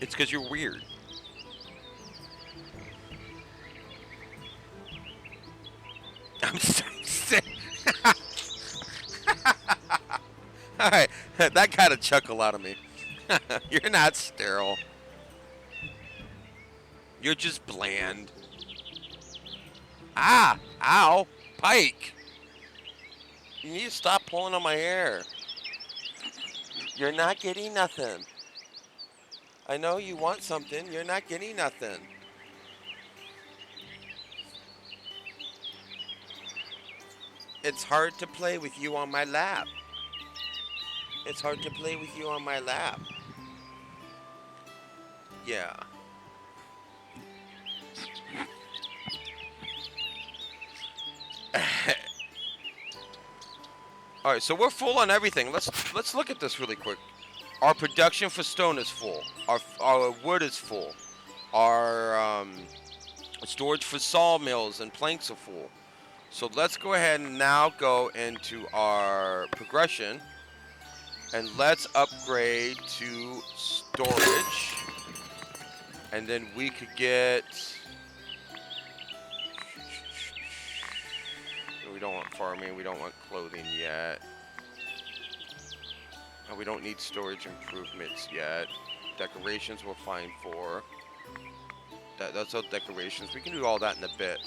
It's because you're weird. I'm sick. All right, that got a chuckle out of me. You're not sterile. You're just bland. Ah, ow, Pike. You need to stop pulling on my hair. You're not getting nothing. I know you want something. You're not getting nothing. It's hard to play with you on my lap. It's hard to play with you on my lap. Yeah. All right, so we're full on everything. Let's look at this really quick. Our production for stone is full. Our wood is full. Our Storage for sawmills and planks are full. So let's go ahead and now go into our progression. And let's upgrade to storage. And then we could get... We don't want farming. We don't want clothing yet. And we don't need storage improvements yet. Decorations we're fine for. That's all decorations. We can do all that in a bit.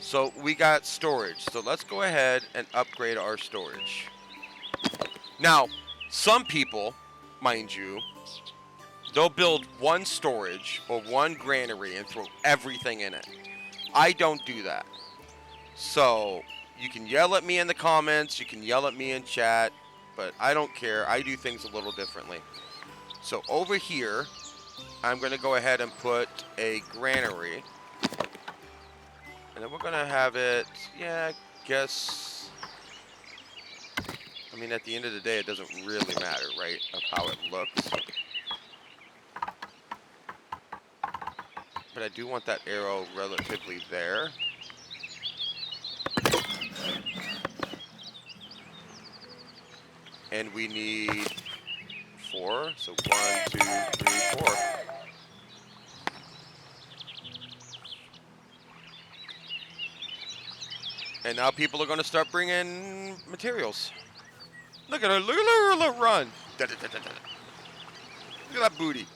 So we got storage. So let's go ahead and upgrade our storage. Now, some people, mind you, they'll build one storage or one granary and throw everything in it. I don't do that. So you can yell at me in the comments. You can yell at me in chat. But I don't care. I do things a little differently. So over here, I'm going to go ahead and put a granary. And then we're going to have it, yeah, I guess. I mean, at the end of the day, it doesn't really matter, right, of how it looks. But I do want that arrow relatively there. And we need 4. So 1, 2, 3, 4. And now people are going to start bringing materials. Look at her. Look at her run. Look at that booty.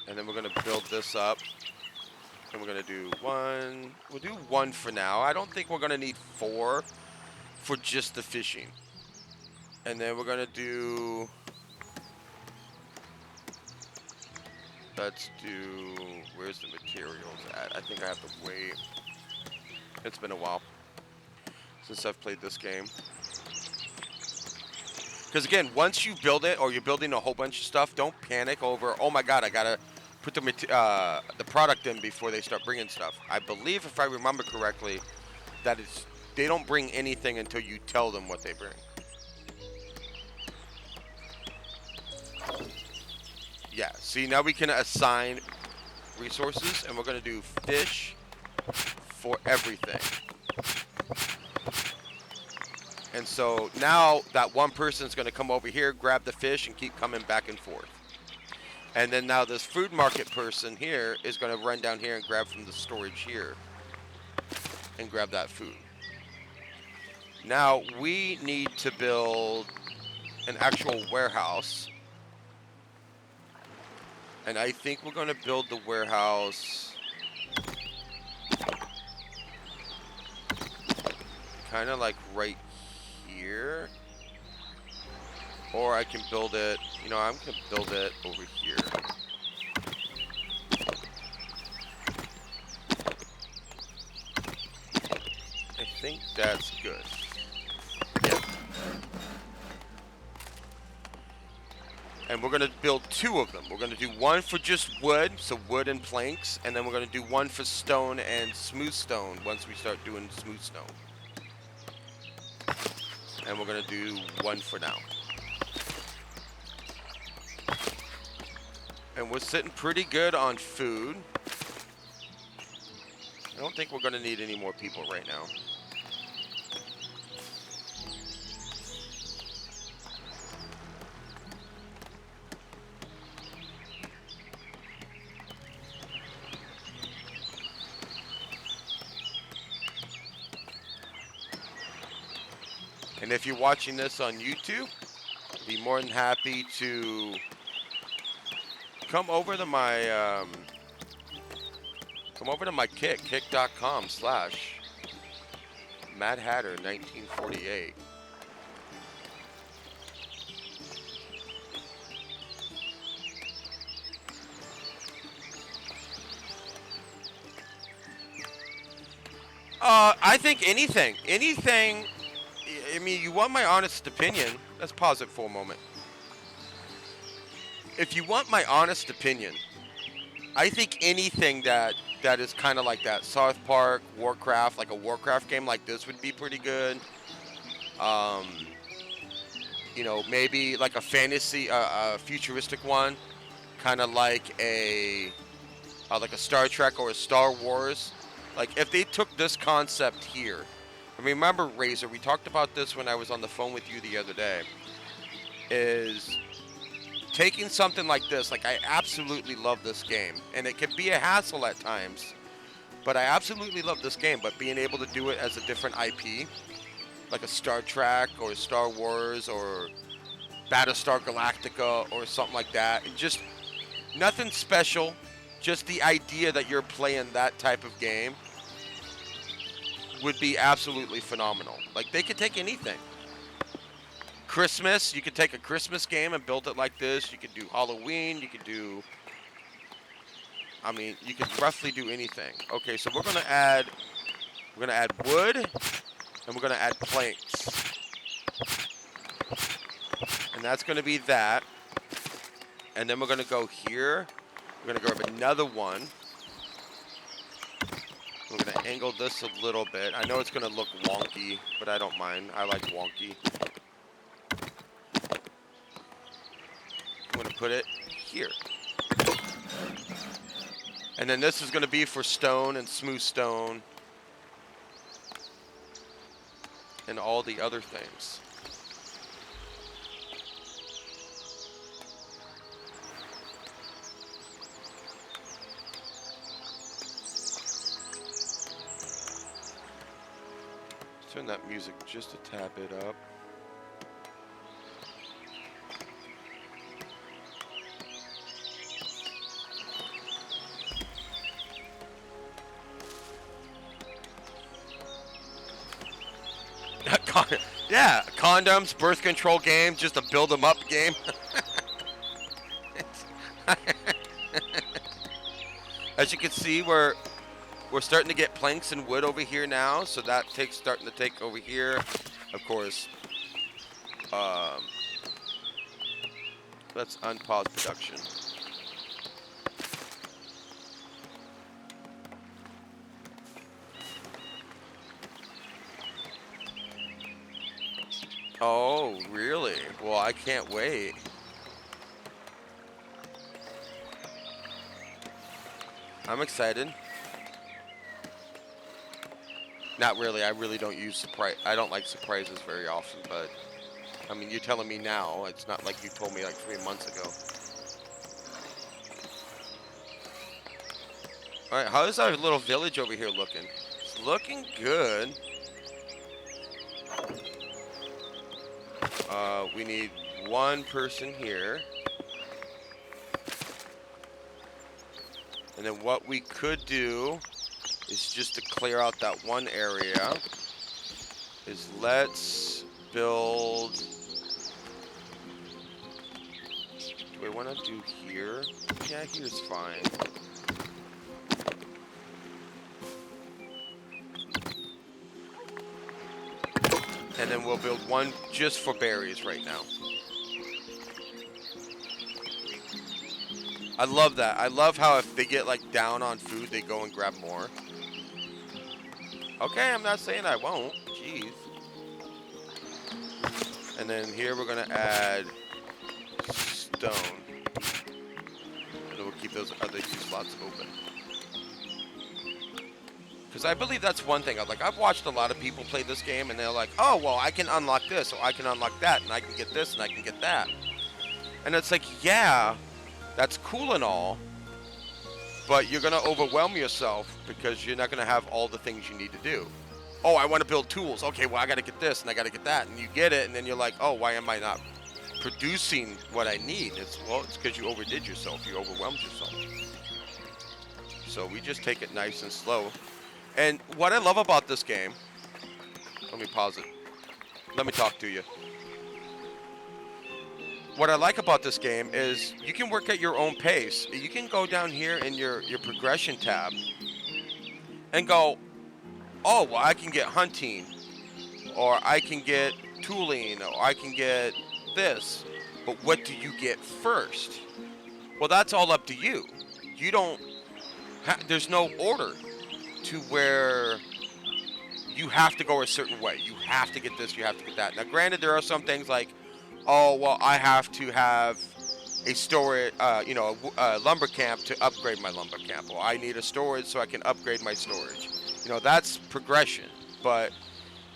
And then we're going to build this up. And we're going to do 1. We'll do 1 for now. I don't think we're going to need 4 for just the fishing. And then we're going to do... Let's do... Where's the materials at? I think I have to wait. It's been a while since I've played this game. Because again, once you build it or you're building a whole bunch of stuff, don't panic over, oh my god, I got to put the product in before they start bringing stuff. I believe, if I remember correctly, that it's, they don't bring anything until you tell them what they bring. Yeah, see, now we can assign resources, and we're going to do fish for everything. And so now that one person's going to come over here, grab the fish, and keep coming back and forth. And then now this food market person here is going to run down here and grab from the storage here and grab that food. Now we need to build an actual warehouse. And I think we're going to build the warehouse kind of like right here. Or I can build it, you know, I'm going to build it over here. I think that's good. Yeah. And we're going to build 2 of them. We're going to do 1 for just wood, so wood and planks, and then we're going to do 1 for stone and smooth stone once we start doing smooth stone. And we're going to do 1 for now. And we're sitting pretty good on food. I don't think we're going to need any more people right now. And if you're watching this on YouTube, I'd be more than happy to come over to my kick.com/MadHatter1948. I think anything. I mean, you want my honest opinion? Let's pause it for a moment. If you want my honest opinion, I think anything that that is kind of like that. South Park, Warcraft, like a Warcraft game like this would be pretty good. Um, maybe like a fantasy, a futuristic one, kind of like a Star Trek or a Star Wars. Like if they took this concept here, and remember Razor, we talked about this when I was on the phone with you the other day, is taking something like this. Like I absolutely love this game, and it can be a hassle at times, but I absolutely love this game. But being able to do it as a different IP, like a Star Trek or Star Wars or Battlestar Galactica or something like that, and just nothing special, just the idea that you're playing that type of game would be absolutely phenomenal. Like they could take anything. Christmas, you could take a Christmas game and build it like this. You could do Halloween, you could roughly do anything. Okay, so we're gonna add wood and we're gonna add planks. And that's gonna be that. And then we're gonna go here. We're gonna grab another one. We're gonna angle this a little bit. I know it's gonna look wonky, but I don't mind. I like wonky. I'm gonna put it here. And then this is gonna be for stone and smooth stone and all the other things. Turn that music just a tad bit up. Yeah, condoms, birth control game, just a build 'em up game. As you can see, we're starting to get planks and wood over here now, so that starting to take over here. Of course, let's unpause production. Oh, really? Well, I can't wait. I'm excited. Not really. I really don't use surprise. I don't like surprises very often, but I mean, you're telling me now. It's not like you told me like 3 months ago. All right, how's our little village over here looking? It's looking good. We need one person here. And then what we could do is just to clear out that one area is let's build. Do I want to do here? Yeah, here's fine. And then we'll build one just for berries right now. I love that. I love how if they get like down on food, they go and grab more. Okay, I'm not saying I won't. Jeez. And then here we're gonna add stone. And then we'll keep those other two slots open. Because I believe that's one thing. I've watched a lot of people play this game, and they're like, oh, well, I can unlock this, or I can unlock that, and I can get this, and I can get that. And it's like, yeah, that's cool and all, but you're going to overwhelm yourself because you're not going to have all the things you need to do. Oh, I want to build tools. Okay, well, I got to get this, and I got to get that. And you get it, and then you're like, oh, why am I not producing what I need? It's because you overdid yourself. You overwhelmed yourself. So we just take it nice and slow. And what I love about this game, let me pause it. Let me talk to you. What I like about this game is you can work at your own pace. You can go down here in your progression tab and go, oh, well, I can get hunting, or I can get tooling, or I can get this. But what do you get first? Well, that's all up to you. You don't there's no order to where you have to go a certain way. You have to get this, you have to get that. Now, granted, there are some things like, oh, well, I have to have a storage, a lumber camp to upgrade my lumber camp. Or I need a storage so I can upgrade my storage. That's progression. But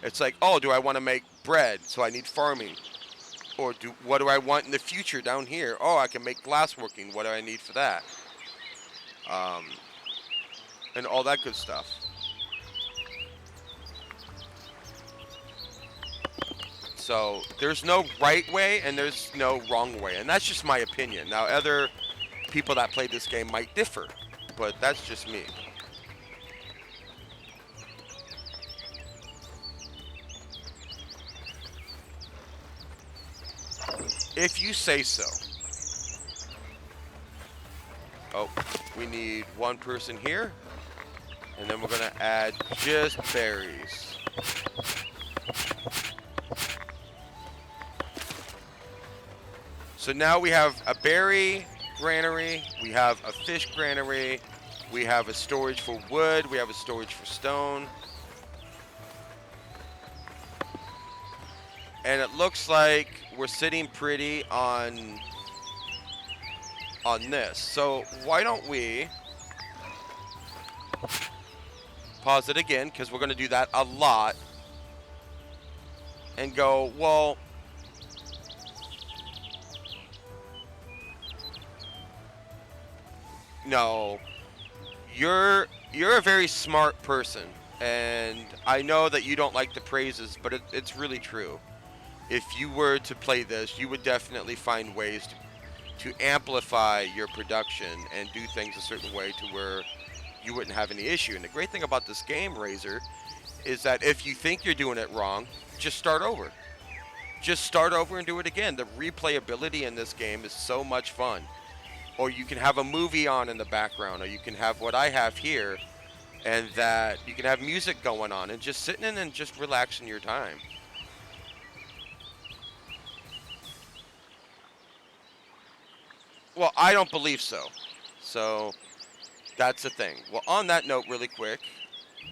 it's like, oh, do I want to make bread? So I need farming. Or what do I want in the future down here? Oh, I can make glassworking. What do I need for that? Um, and all that good stuff. So there's no right way and there's no wrong way. And that's just my opinion. Now, other people that play this game might differ, but that's just me. If you say so. Oh, we need one person here. And then we're going to add just berries. So now we have a berry granary, we have a fish granary, we have a storage for wood, we have a storage for stone. And it looks like we're sitting pretty on this. So why don't we pause it again, because we're going to do that a lot, and go, well, no, you're a very smart person, and I know that you don't like the praises, but it's really true. If you were to play this, you would definitely find ways to amplify your production and do things a certain way to where you wouldn't have any issue. And the great thing about this game, Razor, is that if you think you're doing it wrong, just start over. Just start over and do it again. The replayability in this game is so much fun. Or you can have a movie on in the background, or you can have what I have here, and that you can have music going on and just sitting in and just relaxing your time. Well, I don't believe so. So that's the thing. Well, on that note, really quick,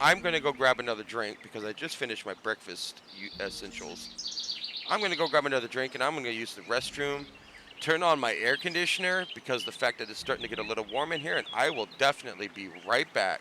I'm going to go grab another drink because I just finished my breakfast essentials. I'm going to go grab another drink, and I'm going to use the restroom, turn on my air conditioner because the fact that it's starting to get a little warm in here, and I will definitely be right back.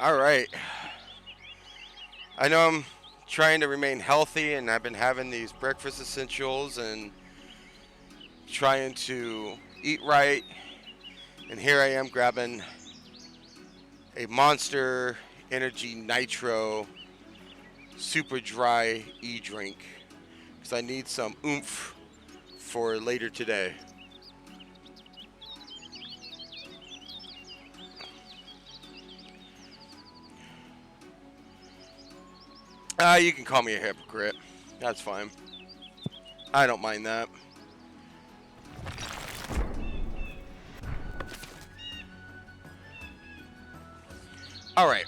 All right. I know I'm trying to remain healthy, and I've been having these breakfast essentials and trying to eat right. And here I am grabbing a Monster Energy Nitro Super Dry E-drink because I need some oomph for later today. You can call me a hypocrite. That's fine. I don't mind that. Alright.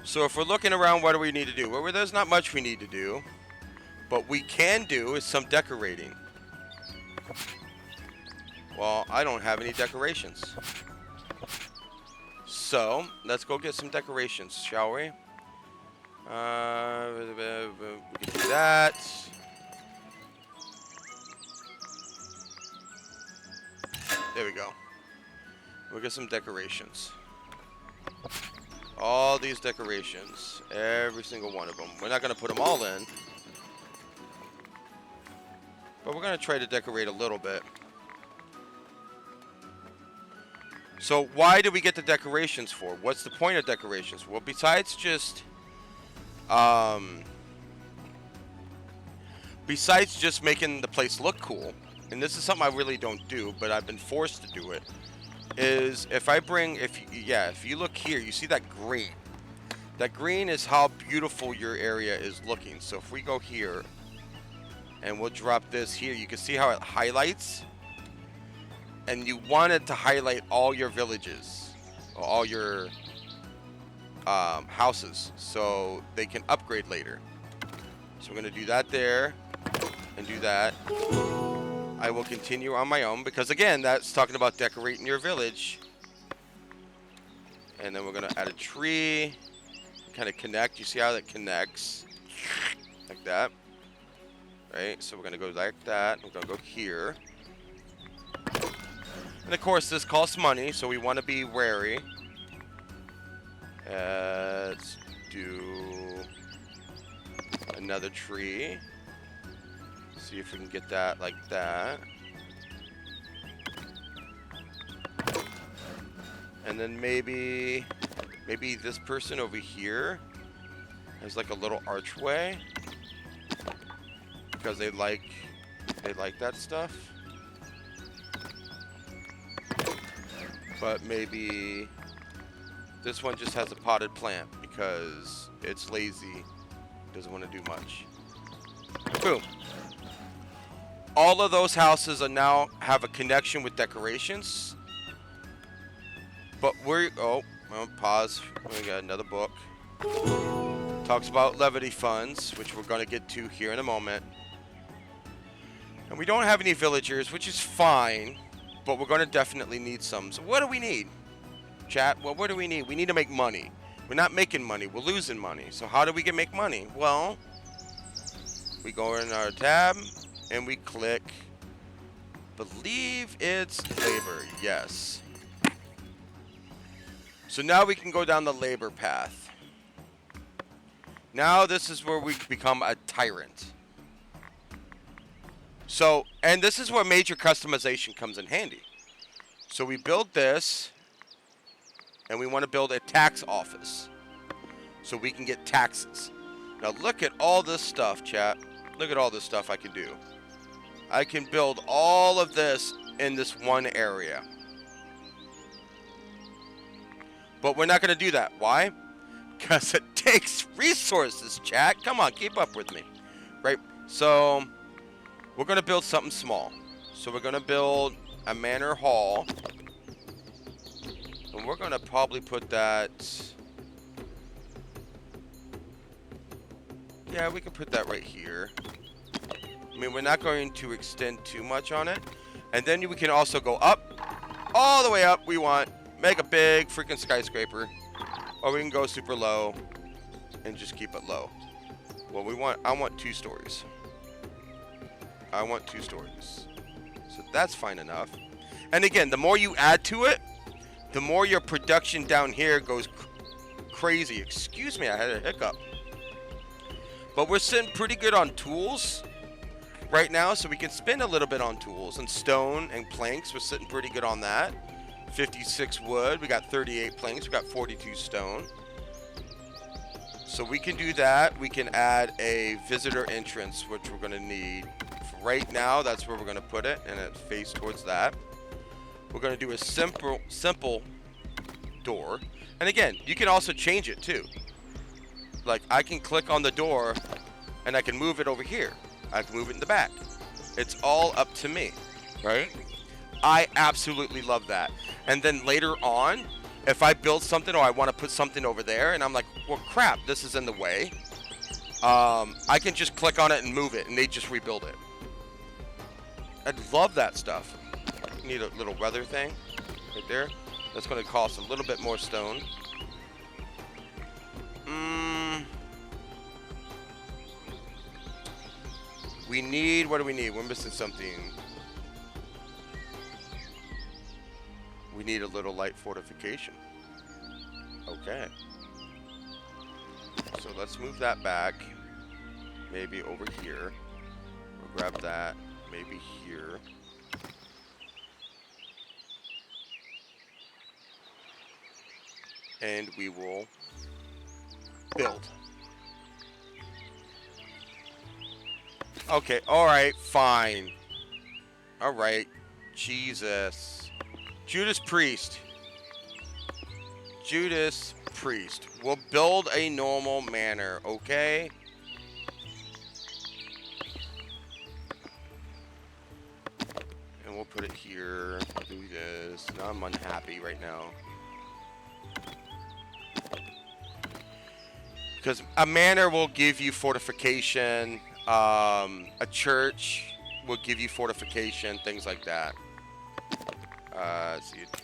So if we're looking around, what do we need to do? Well, there's not much we need to do. But we can do is some decorating. Well, I don't have any decorations. So, let's go get some decorations, shall we? We can do that. There we go. We'll get some decorations. All these decorations. Every single one of them. We're not going to put them all in. But we're going to try to decorate a little bit. So why do we get the decorations for? What's the point of decorations? Well, besides just... besides just making the place look cool, and this is something I really don't do, but I've been forced to do it, is if you look here, you see that green. That green is how beautiful your area is looking. So if we go here, and we'll drop this here, you can see how it highlights. And you want it to highlight all your villages, or all your houses, so they can upgrade later. So we're going to do that there, and do that. I will continue on my own, because again, that's talking about decorating your village. And then we're going to add a tree, kind of connect. You see how that connects? Like that. Right? So we're going to go like that. We're going to go here. And of course, this costs money, so we want to be wary. Let's do another tree. See if we can get that like that. And then maybe this person over here has like a little archway because they like that stuff. But maybe this one just has a potted plant because it's lazy, doesn't want to do much. Boom. All of those houses are now have a connection with decorations. But pause. We got another book. Talks about levity funds, which we're going to get to here in a moment. And we don't have any villagers, which is fine. But we're going to definitely need some. So what do we need? Chat, well, what do we need? We need to make money. We're not making money. We're losing money. So how do we make money? Well, we go in our tab and we click, believe it's labor. Yes. So now we can go down the labor path. Now this is where we become a tyrant. So, and this is where major customization comes in handy. So we build this, and we want to build a tax office so we can get taxes. Now look at all this stuff, chat. Look at all this stuff I can do. I can build all of this in this one area. But we're not going to do that. Why? Because it takes resources, chat. Come on, keep up with me. Right? So we're going to build something small. So we're going to build a manor hall. And we're going to probably put that... Yeah, we can put that right here. I mean, we're not going to extend too much on it. And then we can also go up. All the way up we want. Make a big freaking skyscraper. Or we can go super low. And just keep it low. Well, I want 2 stories. I want 2 stories. So that's fine enough. And again, the more you add to it, the more your production down here goes crazy. Excuse me, I had a hiccup. But we're sitting pretty good on tools right now, so we can spend a little bit on tools. And stone and planks, we're sitting pretty good on that. 56 wood, we got 38 planks, we got 42 stone. So we can do that. We can add a visitor entrance, which we're going to need. Right now, that's where we're going to put it, and it face towards that. We're going to do a simple door. And again, you can also change it too. Like, I can click on the door, and I can move it over here. I can move it in the back. It's all up to me, right? I absolutely love that. And then later on, if I build something or I want to put something over there and I'm like, well, crap, this is in the way, I can just click on it and move it, and they just rebuild it. I'd love that stuff. Need a little weather thing right there. That's going to cost a little bit more stone. We need, what do we need? We're missing something. We need a little light fortification. Okay. So let's move that back. Maybe over here. We'll grab that. Maybe here. And we will build. Okay, alright, fine. Alright. Jesus. Judas Priest. Judas Priest. We'll build a normal manor, okay? And we'll put it here. Do this. Now I'm unhappy right now. Because a manor will give you fortification. A church will give you fortification, things like that.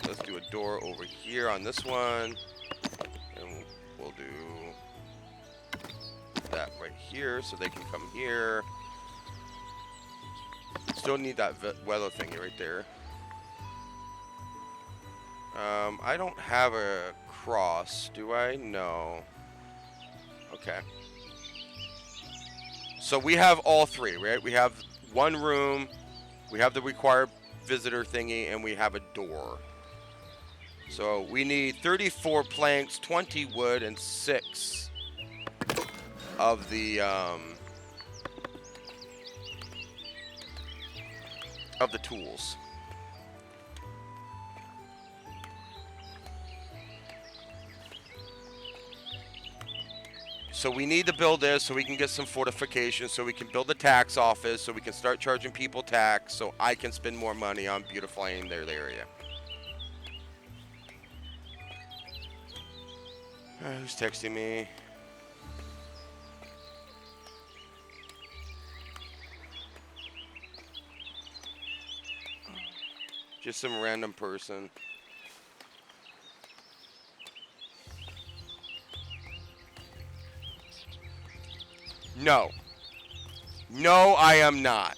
Let's do a door over here on this one, and we'll do that right here so they can come here. Still need that weather thingy right there. I don't have a cross, do I? No. Okay. So we have all three, right? We have one room, we have the required visitor thingy, and we have a door. So we need 34 planks, 20 wood, and 6 of the tools. So we need to build this so we can get some fortifications, so we can build the tax office, so we can start charging people tax, so I can spend more money on beautifying their area. Who's texting me? Just some random person. No. No, I am not.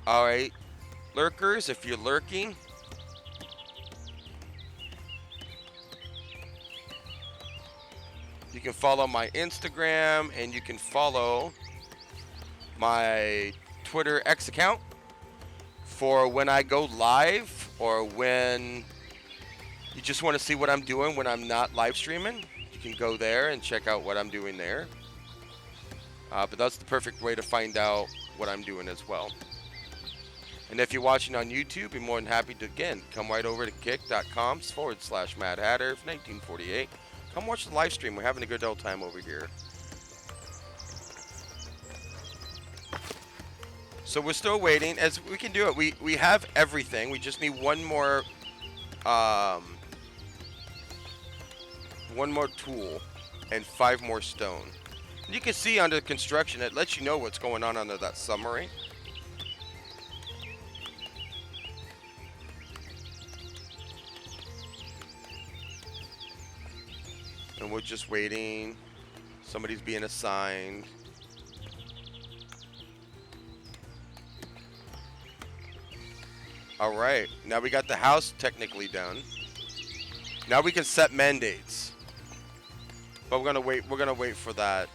Alright. Lurkers, if you're lurking, you can follow my Instagram, and you can follow my Twitter X account for when I go live, or when you just want to see what I'm doing when I'm not live streaming. You can go there and check out what I'm doing there. But that's the perfect way to find out what I'm doing as well. And if you're watching on YouTube, be more than happy to, again, come right over to kick.com/Mad Hatter 1948. Come watch the live stream. We're having a good old time over here. So we're still waiting. As we can do it, we have everything. We just need one more tool and 5 more stone. And you can see under construction, it lets you know what's going on under that summary. And we're just waiting. Somebody's being assigned. All right. Now we got the house technically done. Now we can set mandates. But we're gonna wait for that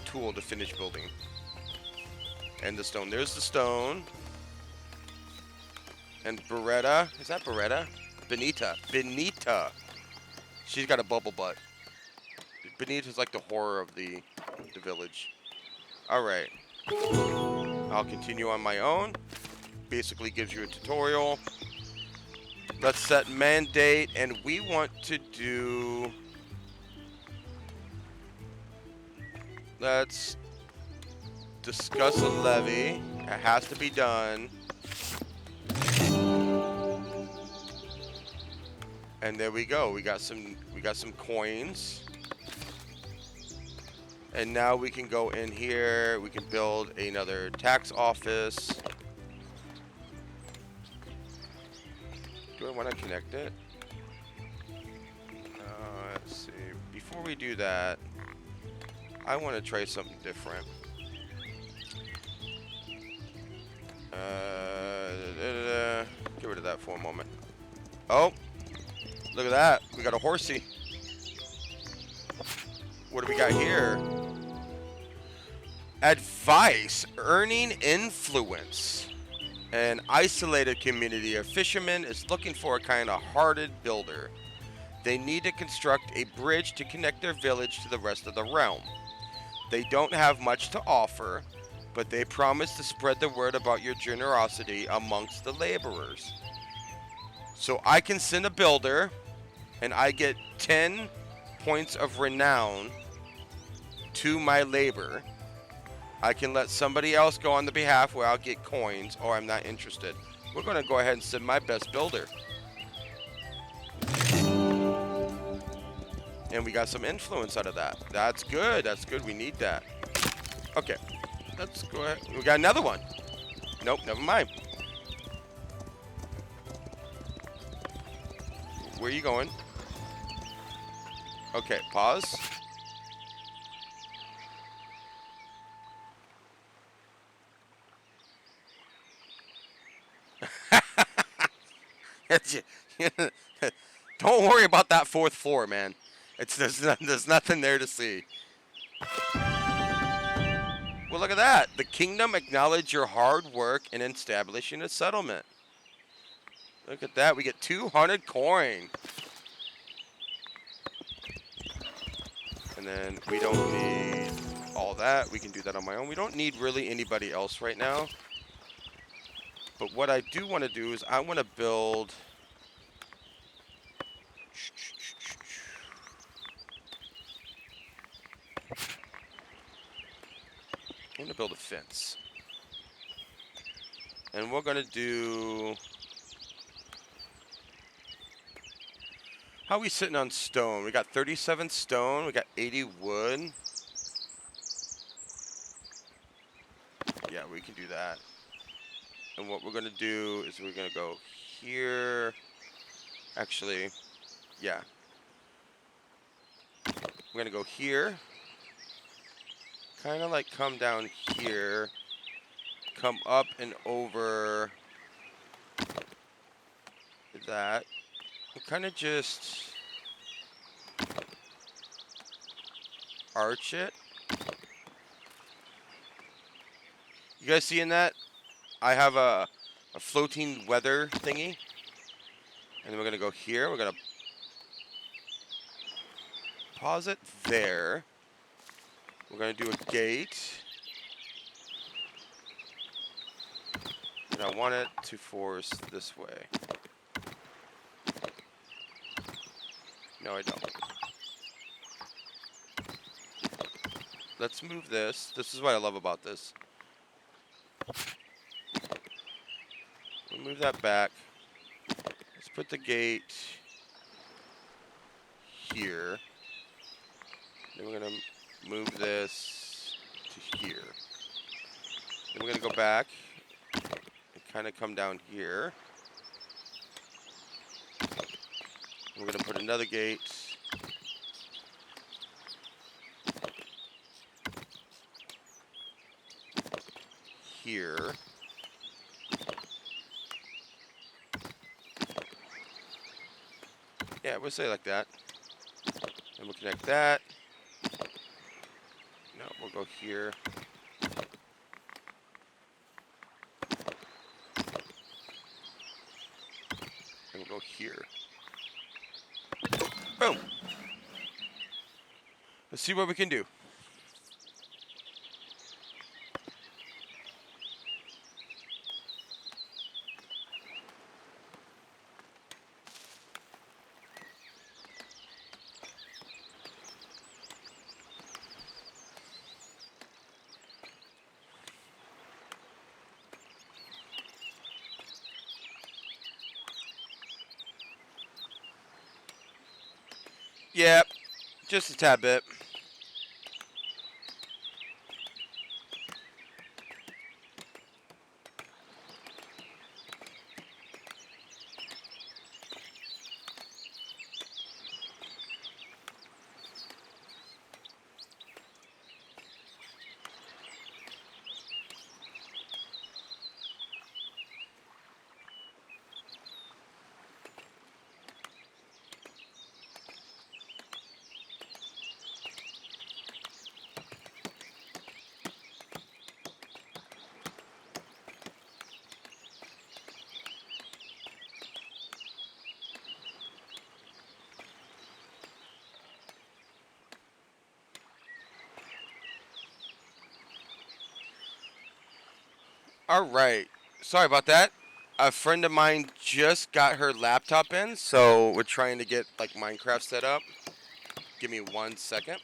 tool to finish building. And the stone. There's the stone. And Beretta. Is that Beretta? Benita. She's got a bubble butt. Benita's like the horror of the village. Alright. I'll continue on my own. Basically gives you a tutorial. Let's set mandate, and we want to do... Let's discuss a levy. It has to be done. And there we go. We got some coins. And now we can go in here. We can build another tax office. Do I want to connect it? Let's see. Before we do that, I want to try something different. Get rid of that for a moment. Oh, look at that. We got a horsey. What do we got here? Advice. Earning influence. An isolated community of fishermen is looking for a kind-hearted builder. They need to construct a bridge to connect their village to the rest of the realm. They don't have much to offer, but they promise to spread the word about your generosity amongst the laborers. So I can send a builder, and I get 10 points of renown to my labor. I can let somebody else go on the behalf where I'll get coins, or I'm not interested. We're going to go ahead and send my best builder. And we got some influence out of that. That's good. That's good. We need that. Okay. Let's go ahead. We got another one. Nope, never mind. Where are you going? Okay, pause. Don't worry about that 4th floor, man. There's nothing there to see. Well, look at that. The kingdom acknowledged your hard work in establishing a settlement. Look at that. We get 200 coin. And then we don't need all that. We can do that on my own. We don't need really anybody else right now. But what I do want to do is I want to build... I'm going to build a fence. And we're going to do... How are we sitting on stone? We got 37 stone. We got 80 wood. Yeah, we can do that. And what we're going to do is we're going to go here. Actually, yeah. We're going to go here. Kind of like come down here. Come up and over that. We'll kind of just arch it. You guys seeing that? I have a floating weather thingy. And then we're going to go here. We're going to pause it there. We're going to do a gate. And I want it to force this way. No, I don't. Let's move this. This is what I love about this. We'll move that back. Let's put the gate here. Then we're going to move this to here. Then we're going to go back and kind of come down here. We're gonna put another gate here. Yeah, we'll say like that. And we'll connect that. No, we'll go here. And we'll go here. Boom. Let's see what we can do. Yep, just a tad bit. All right. Sorry about that. A friend of mine just got her laptop in, so we're trying to get like Minecraft set up. Give me 1 second.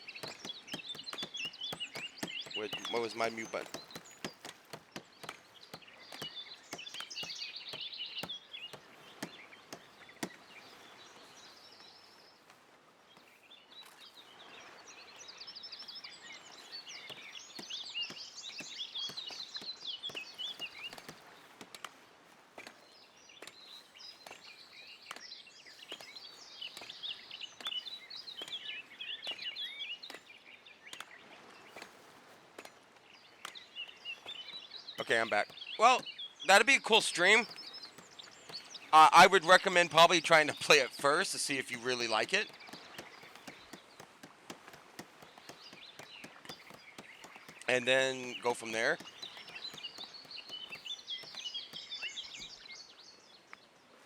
What was my mute button? Okay, I'm back. Well, that'd be a cool stream. I would recommend probably trying to play it first to see if you really like it. And then go from there.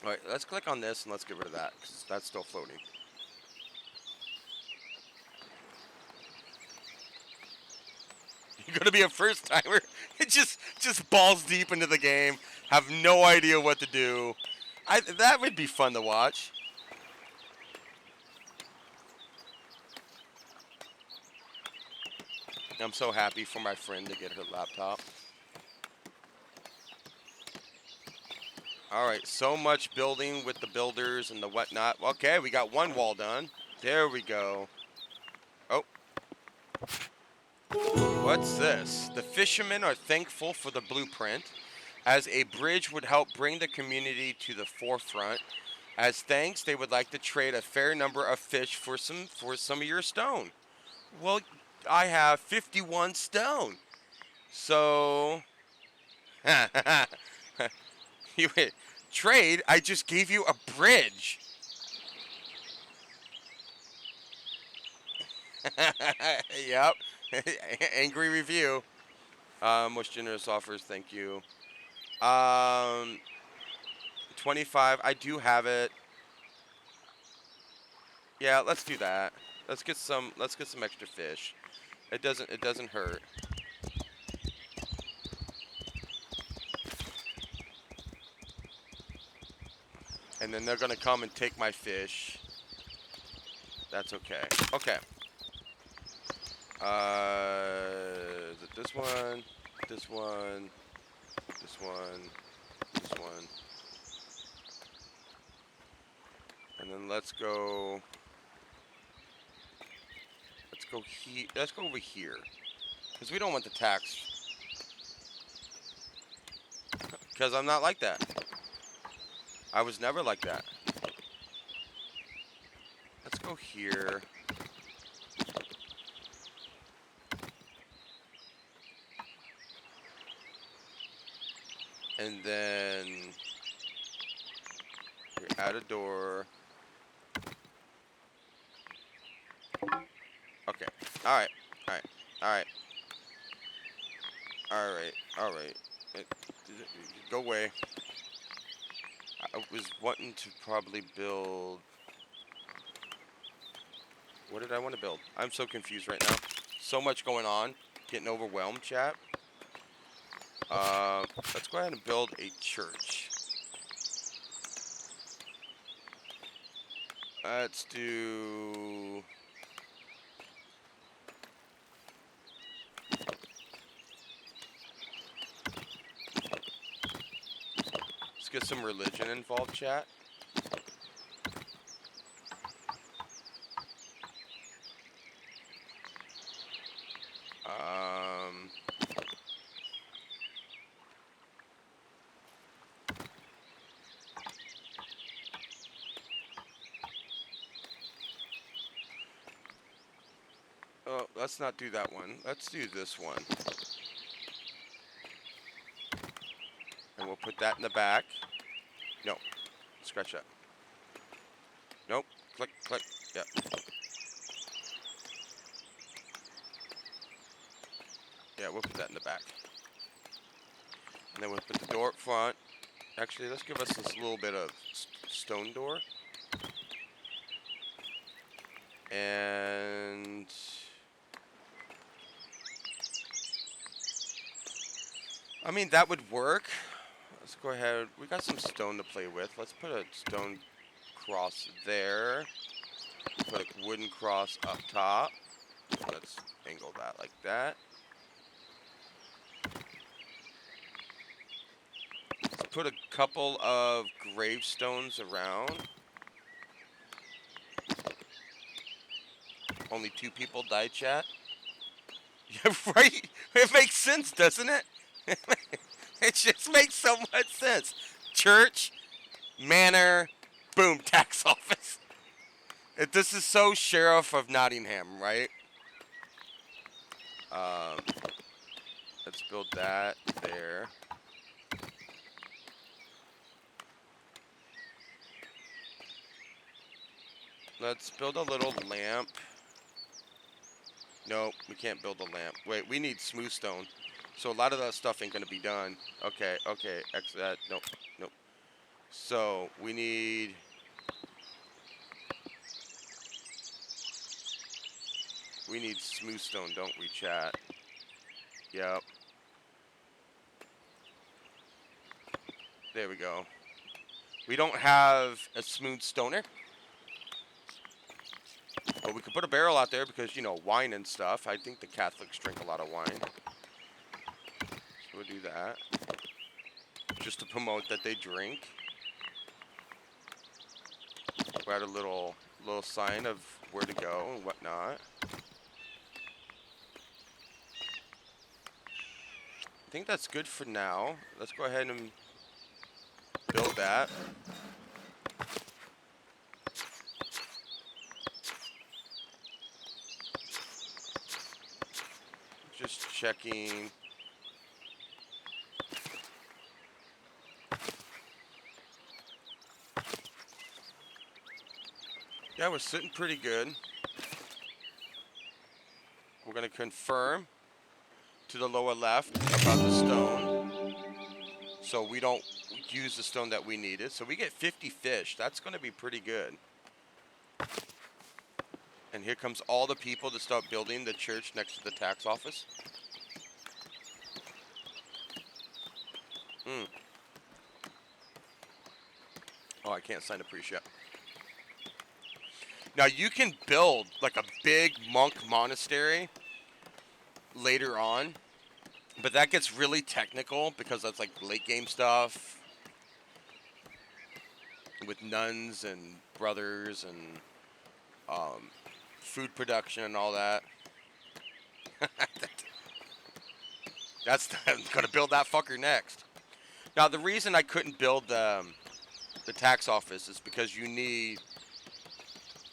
All right, let's click on this and let's get rid of that because that's still floating. You're gonna be a first timer. It just balls deep into the game. Have no idea what to do. That would be fun to watch. I'm so happy for my friend to get her laptop. All right, so much building with the builders and the whatnot. Okay, we got one wall done. There we go. Oh, what's this? The fishermen are thankful for the blueprint, as a bridge would help bring the community to the forefront. As thanks, they would like to trade a fair number of fish for some of your stone. Well, I have 51 stone. So you trade, I just gave you a bridge. Yep. Angry review. Most generous offers, thank you. 25. I do have it. Yeah, let's do that. Let's get some extra fish. It doesn't hurt. And then they're gonna come and take my fish. That's okay. Okay. Is it this one? This one? This one? This one? And then let's go. Let's go here. Let's go over here, because we don't want the tax. Because I'm not like that. I was never like that. go here. And then you're at a door. Okay. Alright. Alright. Alright. Alright. Alright. Go away. I was wanting to probably build... What did I want to build? I'm so confused right now. So much going on. Getting overwhelmed, chat. Let's go ahead and build a church. Let's do... Let's get some religion involved, chat. Oh, let's not do that one. Let's do this one. And we'll put that in the back. No. Scratch that. Nope. Click, click. Yep. Yeah, we'll put that in the back. And then we'll put the door up front. Actually, let's give us this little bit of stone door. And... I mean, that would work. Let's go ahead. We got some stone to play with. Let's put a stone cross there. Put a wooden cross up top. Let's angle that like that. Let's put a couple of gravestones around. Only 2 people died, chat. Yeah, right? It makes sense, doesn't it? It just makes so much sense. Church, manor, boom, tax office. This is so Sheriff of Nottingham, right? Let's build that there. Let's build a little lamp. Nope, we can't build a lamp. Wait, we need smooth stone. So a lot of that stuff ain't gonna be done. Okay, okay, exit that. Nope, nope. So we need... We need smooth stone, don't we, chat? Yep. There we go. We don't have a smooth stoner. But we could put a barrel out there because, you know, wine and stuff. I think the Catholics drink a lot of wine. So we'll do that. Just to promote that they drink. We had a little sign of where to go and whatnot. I think that's good for now. Let's go ahead and build that. Just checking. Yeah, we're sitting pretty good. We're going to confirm to the lower left about the stone. So we don't use the stone that we needed. So we get 50 fish. That's going to be pretty good. And here comes all the people to start building the church next to the tax office. Oh, I can't sign a priest yet. Now you can build like a big monk monastery later on, but that gets really technical because that's like late game stuff with nuns and brothers and food production and all that. I'm gonna build that fucker next. Now the reason I couldn't build the tax office is because you need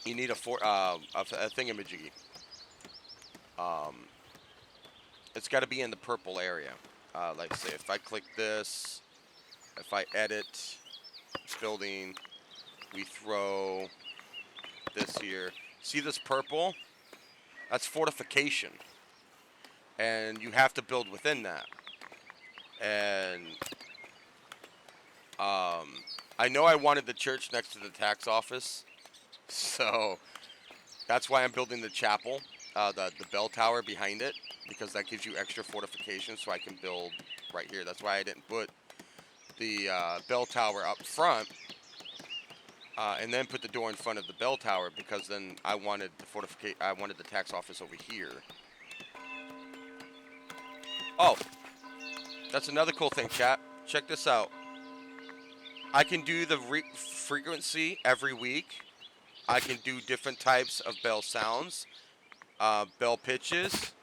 You need a thingamajiggy. Um, it's got to be in the purple area. Like say, if I click this, if I edit building, we throw this here. See this purple? That's fortification, and you have to build within that. And I know I wanted the church next to the tax office, so that's why I'm building the chapel, the bell tower behind it, because that gives you extra fortification. So I can build right here. That's why I didn't put the bell tower up front, and then put the door in front of the bell tower, because then I wanted the I wanted the tax office over here. Oh, that's another cool thing, chat. Check this out. I can do the frequency every week. I can do different types of bell sounds, bell pitches.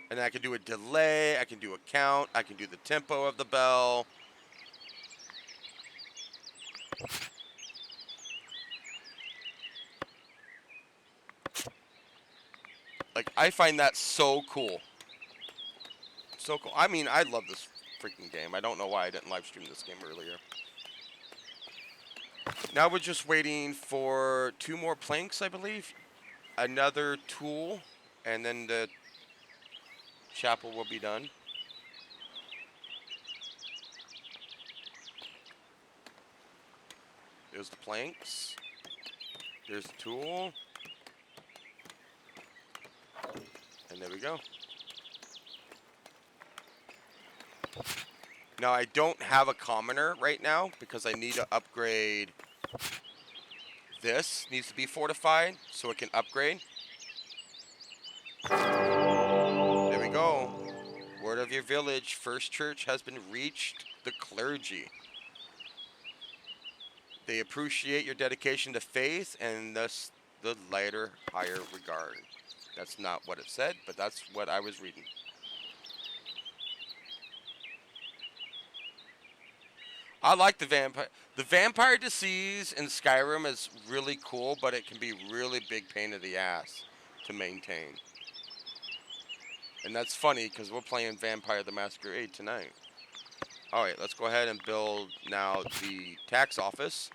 And I can do a delay, I can do a count, I can do the tempo of the bell. Like, I find that so cool. So cool. I mean, I love this freaking game. I don't know why I didn't live stream this game earlier. Now we're just waiting for 2 more planks, I believe. Another tool, and then the chapel will be done. There's the planks. There's the tool. And there we go. Now, I don't have a commoner right now because I need to upgrade. This needs to be fortified so it can upgrade. There we go. Word of your village. First church has been reached. The clergy. They appreciate your dedication to faith and thus the lighter, higher regard. That's not what it said, but that's what I was reading. I like the vampire. The vampire disease in Skyrim is really cool, but it can be really big pain in the ass to maintain. And that's funny because we're playing Vampire the Masquerade tonight. Alright, let's go ahead and build now the tax office.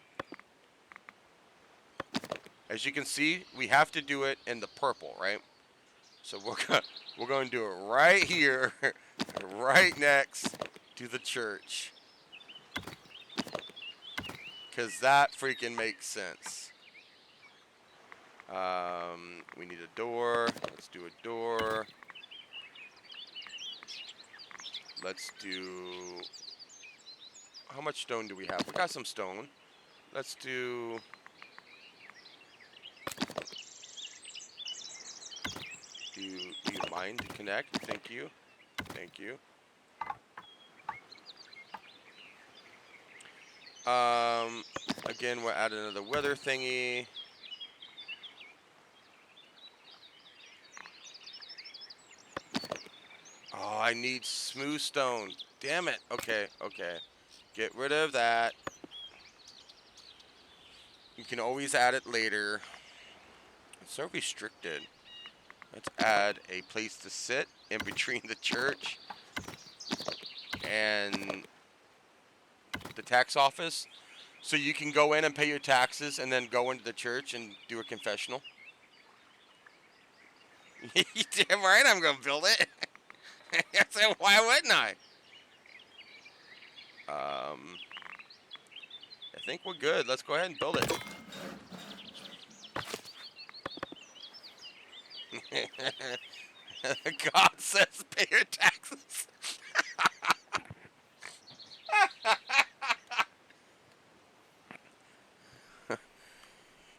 As you can see, we have to do it in the purple, right? So we're going to do it right here, right next to the church. Because that freaking makes sense. We need a door. Let's do a door. Let's do... How much stone do we have? We got some stone. Let's do... Do you mind to connect? Thank you. Thank you. Again, we'll add another weather thingy. Oh, I need smooth stone. Damn it. Okay, okay. Get rid of that. You can always add it later. It's so restricted. Let's add a place to sit in between the church and the tax office. So you can go in and pay your taxes and then go into the church and do a confessional. Damn right I'm going to build it. I said, why wouldn't I? I think we're good. Let's go ahead and build it. God says pay your taxes.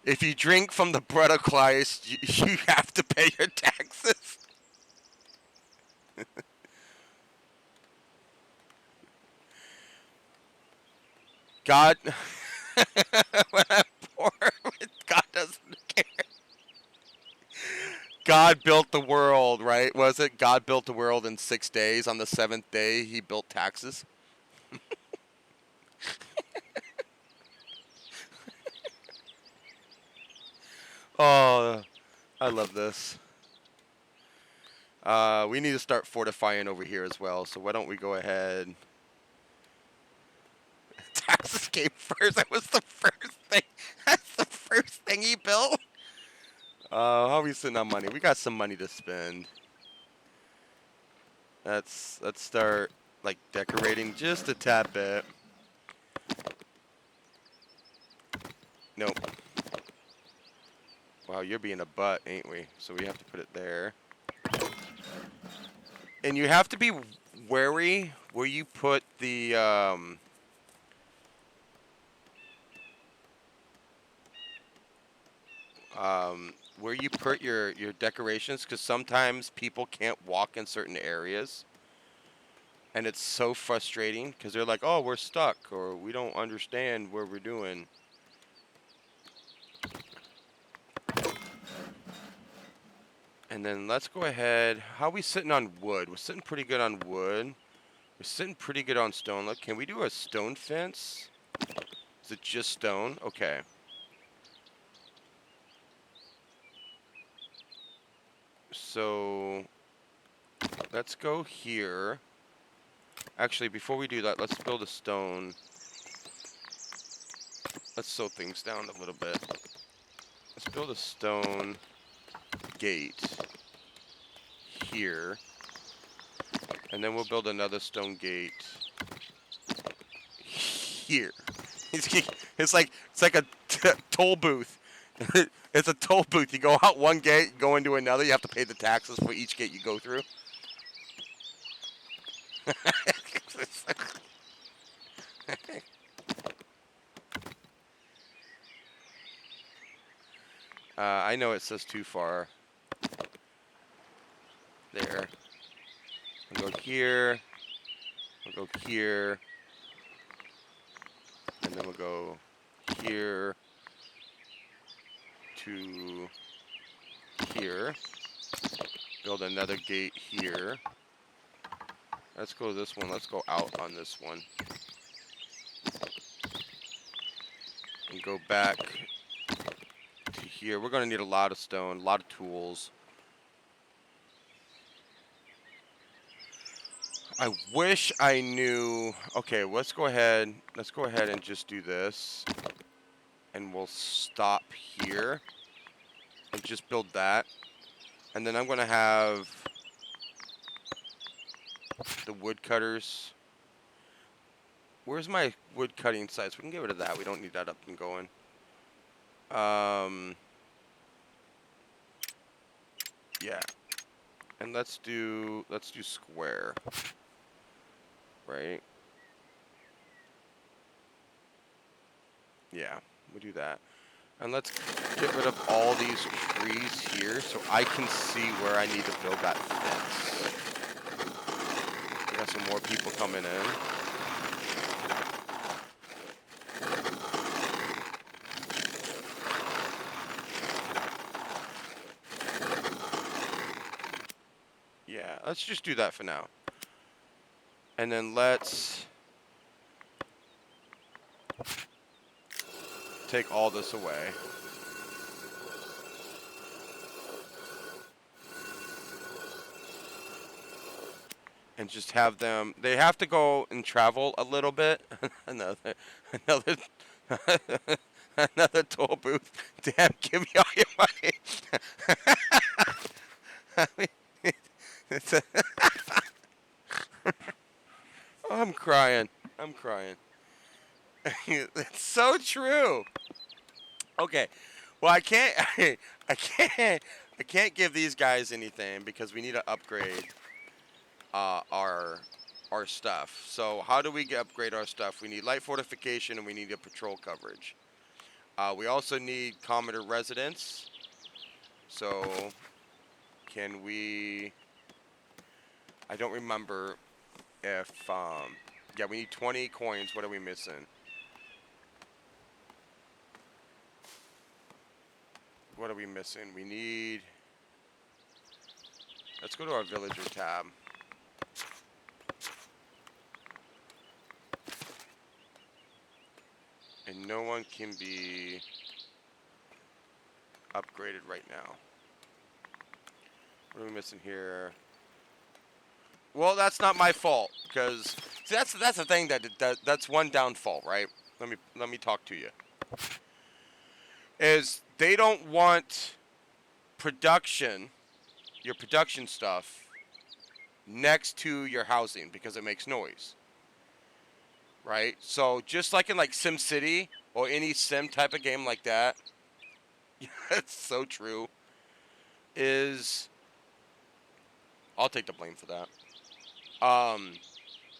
If you drink from the bread of Christ, you have to pay your taxes. God, when I'm poor, God doesn't care. God built the world, right? Was it God built the world in 6 days? On the seventh day, he built taxes. Oh, I love this. We need to start fortifying over here as well. So why don't we go ahead? Taxes came first. That was the first thing. That's the first thing he built. How are we sitting on money? We got some money to spend. Let's start like decorating just a tad bit. Nope. Wow, you're being a butt, ain't we? So we have to put it there. And you have to be wary where you put the where you put your decorations, because sometimes people can't walk in certain areas, and it's so frustrating because they're like, "Oh, we're stuck," or "We don't understand what we're doing." And then let's go ahead. How are we sitting on wood? We're sitting pretty good on wood. We're sitting pretty good on stone. Look, can we do a stone fence? Is it just stone? Okay. So let's go here. Actually, before we do that, let's build a stone. Let's slow things down a little bit. Let's build a stone gate here. And then we'll build another stone gate here. It's like a toll booth. It's a toll booth. You go out one gate, go into another. You have to pay the taxes for each gate you go through. I know it says too far. There. We'll go here. We'll go here. And then we'll go here to here. Build another gate here. Let's go this one. Let's go out on this one. And go back to here. We're going to need a lot of stone, a lot of tools. I wish I knew. Okay, let's go ahead. Let's go ahead and just do this. And we'll stop here. And just build that. And then I'm going to have the woodcutters. Where's my wood cutting sites? We can get rid of that. We don't need that up and going. Yeah. And let's do square. Right? Yeah, we'll do that. And let's get rid of all these trees here so I can see where I need to build that fence. We got some more people coming in. Yeah, let's just do that for now. And then let's take all this away. And just have them, they have to go and travel a little bit. another another toll booth. Damn, give me all your money. I mean, it's a oh, I'm crying. I'm crying. It's so true. Okay. Well, I can't I can't give these guys anything because we need to upgrade our stuff. So how do we upgrade our stuff? We need light fortification and we need a patrol coverage. We also need Commodore residence. So can we? I don't remember if yeah, we need 20 coins. What are we missing? What are we missing? We need Let's go to our villager tab. And no one can be upgraded right now. What are we missing here? Well, that's not my fault, because that's the thing that's one downfall, right? Let me talk to you. Is they don't want production, your production stuff, next to your housing because it makes noise, right? So just like in like SimCity or any sim type of game like that, it's so true. Is I'll take the blame for that.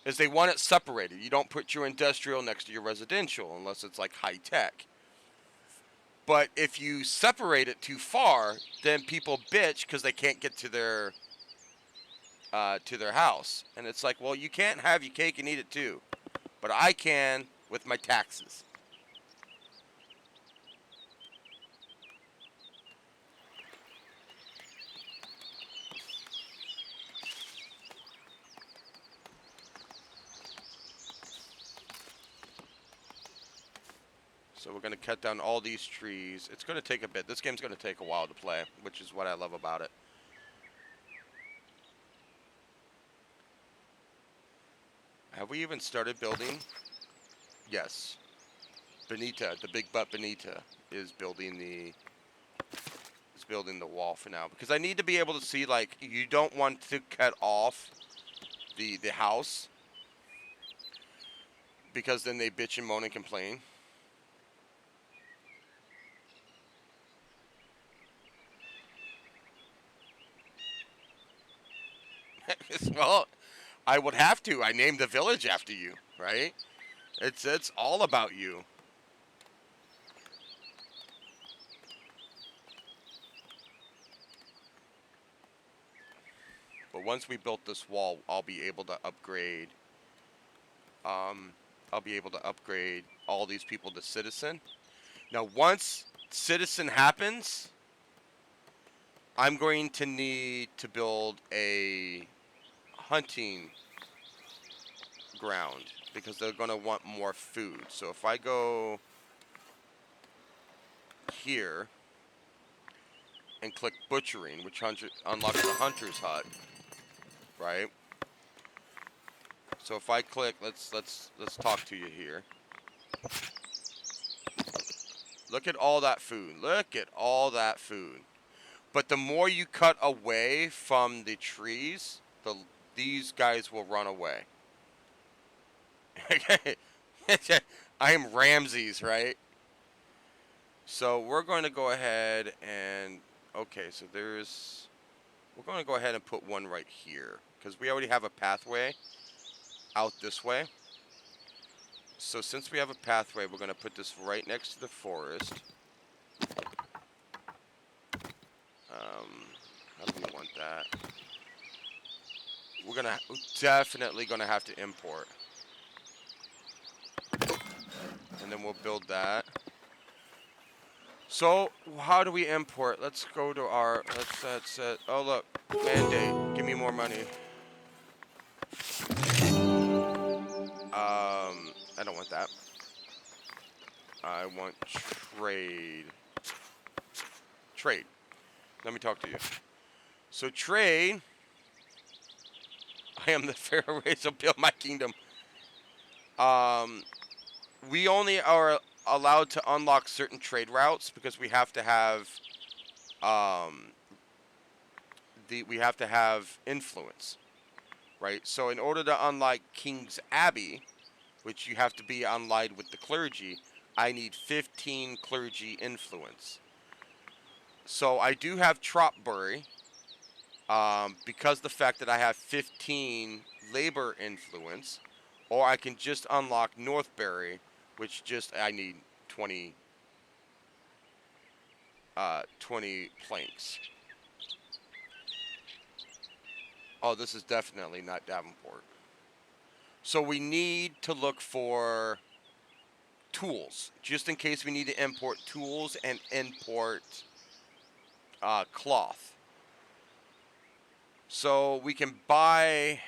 Is they want it separated. You don't put your industrial next to your residential unless it's like high tech. But if you separate it too far, then people bitch because they can't get to their house, and it's like, well, you can't have your cake and eat it too, but I can with my taxes. So we're going to cut down all these trees. It's going to take a bit. This game's going to take a while to play, which is what I love about it. Have we even started building? Yes. Benita, the big butt Benita, is building the wall for now, because I need to be able to see, like, you don't want to cut off the house, because then they bitch and moan and complain. Well, I would have to. I named the village after you, right? It's all about you. But once we built this wall, I'll be able to upgrade. I'll be able to upgrade all these people to citizen. Now, once citizen happens, I'm going to need to build a hunting ground because they're going to want more food. So if I go here and click butchering, which unlocks the hunter's hut, right? So if I click, let's talk to you here. Look at all that food. Look at all that food. But the more you cut away from the trees, these guys will run away. I am Ramses, right? So we're going to go ahead and okay. So we're going to go ahead and put one right here because we already have a pathway out this way. So since we have a pathway, we're going to put this right next to the forest. How do we want that? We're definitely gonna have to import, and then we'll build that. So how do we import? Let's go to our. Let's oh look, mandate. Give me more money. I don't want that. I want trade. Trade. Let me talk to you. So trade. I am the Pharaoh race, so build my kingdom. We only are allowed to unlock certain trade routes because we have to have we have to have influence, right? So in order to unlock King's Abbey, which you have to be allied with the clergy, I need 15 clergy influence. So I do have Tropbury, because the fact that I have 15 labor influence, or I can just unlock Northbury, which I need 20 planks. Oh, this is definitely not Davenport. So we need to look for tools, just in case we need to import tools and import cloth. So we can buy.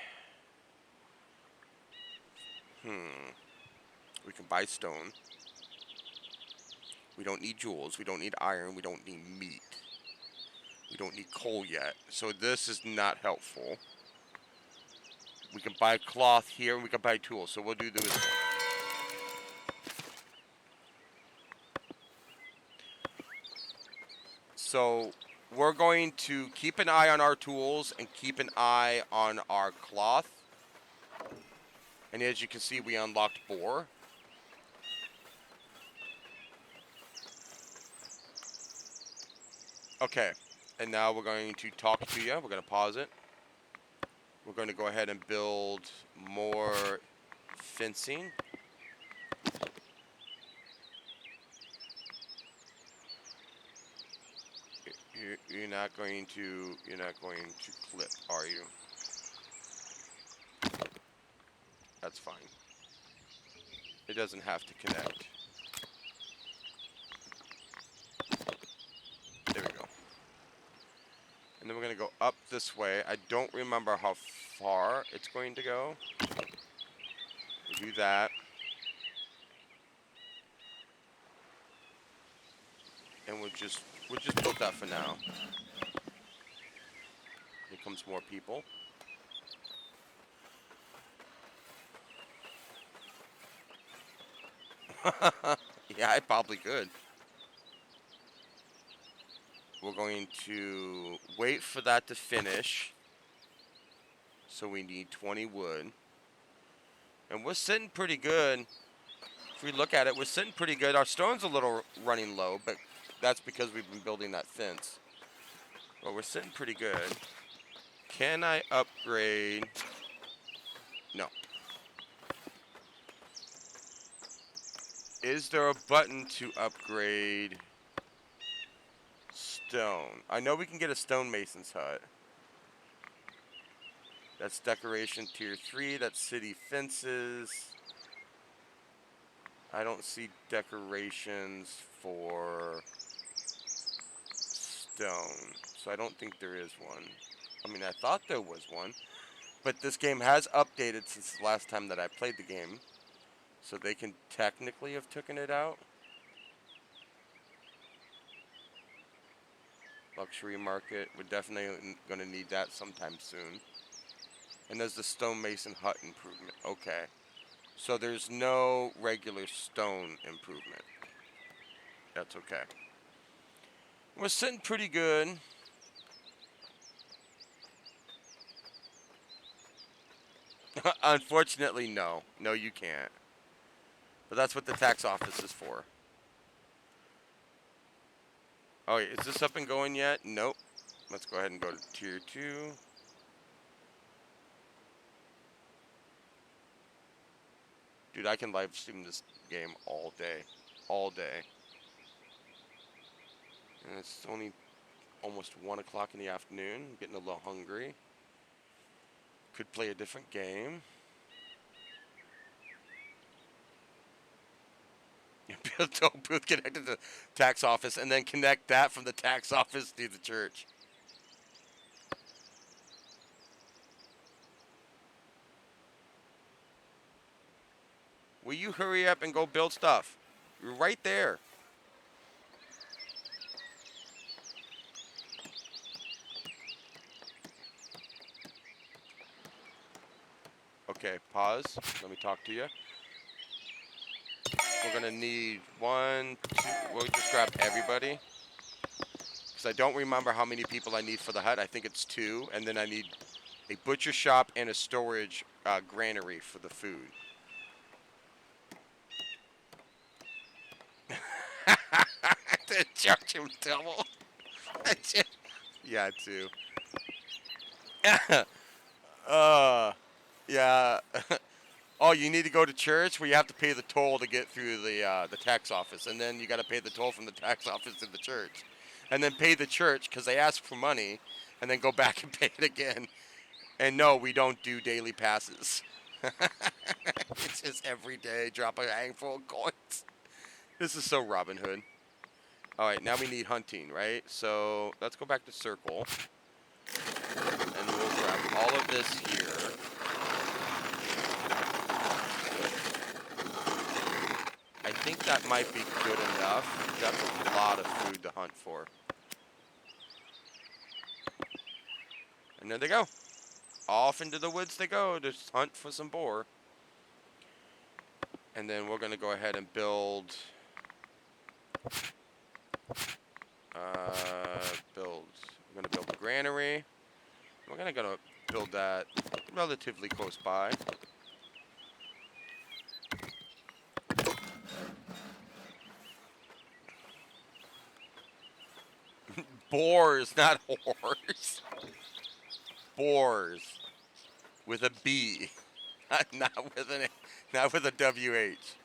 We can buy stone. We don't need jewels. We don't need iron. We don't need meat. We don't need coal yet. So this is not helpful. We can buy cloth here, and we can buy tools. So we'll do this one. So we're going to keep an eye on our tools and keep an eye on our cloth. And as you can see, we unlocked boar. Okay, and now we're going to talk to you. We're going to pause it. We're going to go ahead and build more fencing. You're not going to clip, are you? That's fine. It doesn't have to connect. There we go. And then we're going to go up this way. I don't remember how far it's going to go. We'll do that. And we'll just build that for now. Here comes more people. Yeah, I probably could. We're going to wait for that to finish. So we need 20 wood. And we're sitting pretty good. If we look at it, we're sitting pretty good. Our stone's a little running low, but that's because we've been building that fence. But we're sitting pretty good. Can I upgrade? No. Is there a button to upgrade stone? I know we can get a stonemason's hut. That's decoration tier 3. That's city fences. I don't see decorations for stone. So I don't think there is one. I mean, I thought there was one. But this game has updated since the last time that I played the game. So they can technically have taken it out. Luxury market. We're definitely going to need that sometime soon. And there's the stonemason hut improvement. Okay. So there's no regular stone improvement. That's okay. We're sitting pretty good. Unfortunately, no. No, you can't. But that's what the tax office is for. Oh, wait, is this up and going yet? Nope. Let's go ahead and go to tier 2. Dude, I can live stream this game all day. All day. And it's only almost 1 o'clock in the afternoon. I'm getting a little hungry. Could play a different game. Build booth connected to the tax office, and then connect that from the tax office to the church. Will you hurry up and go build stuff? You're right there. Okay, pause. Let me talk to you. We're gonna need 1, 2. We'll just grab everybody. Because I don't remember how many people I need for the hut. I think it's 2. And then I need a butcher shop and a storage granary for the food. To charge him double. Yeah, 2. Yeah. Oh, you need to go to church? Well, you have to pay the toll to get through the tax office, and then you got to pay the toll from the tax office to the church, and then pay the church because they ask for money, and then go back and pay it again. And no, we don't do daily passes. It's just every day, drop a handful of coins. This is so Robin Hood. All right, now we need hunting, right? So let's go back to circle, and we'll all of this here. I think that might be good enough. That's a lot of food to hunt for. And there they go. Off into the woods they go to hunt for some boar. And then we're going to go ahead and build... We're going to build a granary. We're going to build that relatively close by. Boars, not whores. Boars. With a B. Not with a WH.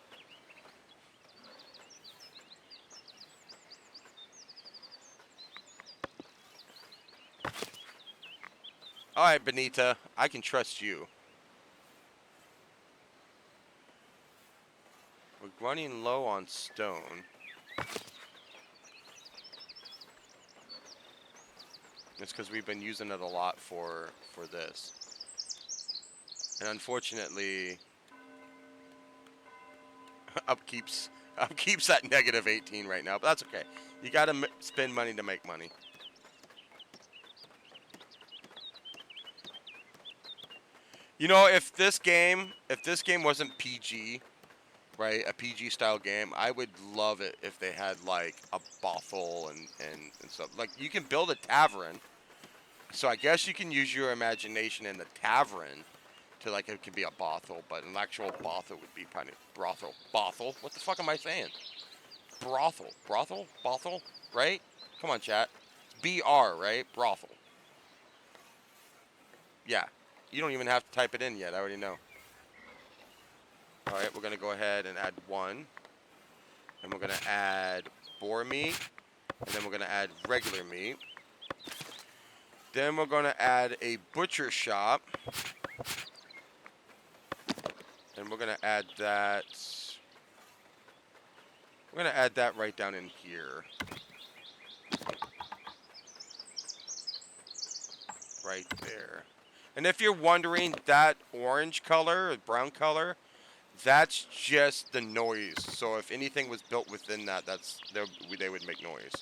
Alright, Benita. I can trust you. We're running low on stone. It's because we've been using it a lot for this. And unfortunately, upkeep's at -18 right now, but that's okay. You gotta spend money to make money. You know, if this game wasn't PG, right, a PG style game, I would love it if they had like a brothel and stuff. Like you can build a tavern, so I guess you can use your imagination in the tavern to like it could be a brothel, but an actual brothel would be kind of brothel. What the fuck am I saying? Brothel, right? Come on, chat. BR, right? Brothel. Yeah. You don't even have to type it in yet. I already know. Alright, we're going to go ahead and add 1. And we're going to add boar meat. And then we're going to add regular meat. Then we're going to add a butcher shop. And we're going to add that... We're going to add that right down in here. Right there. And if you're wondering, that orange color, or brown color, that's just the noise. So if anything was built within that, they would make noise.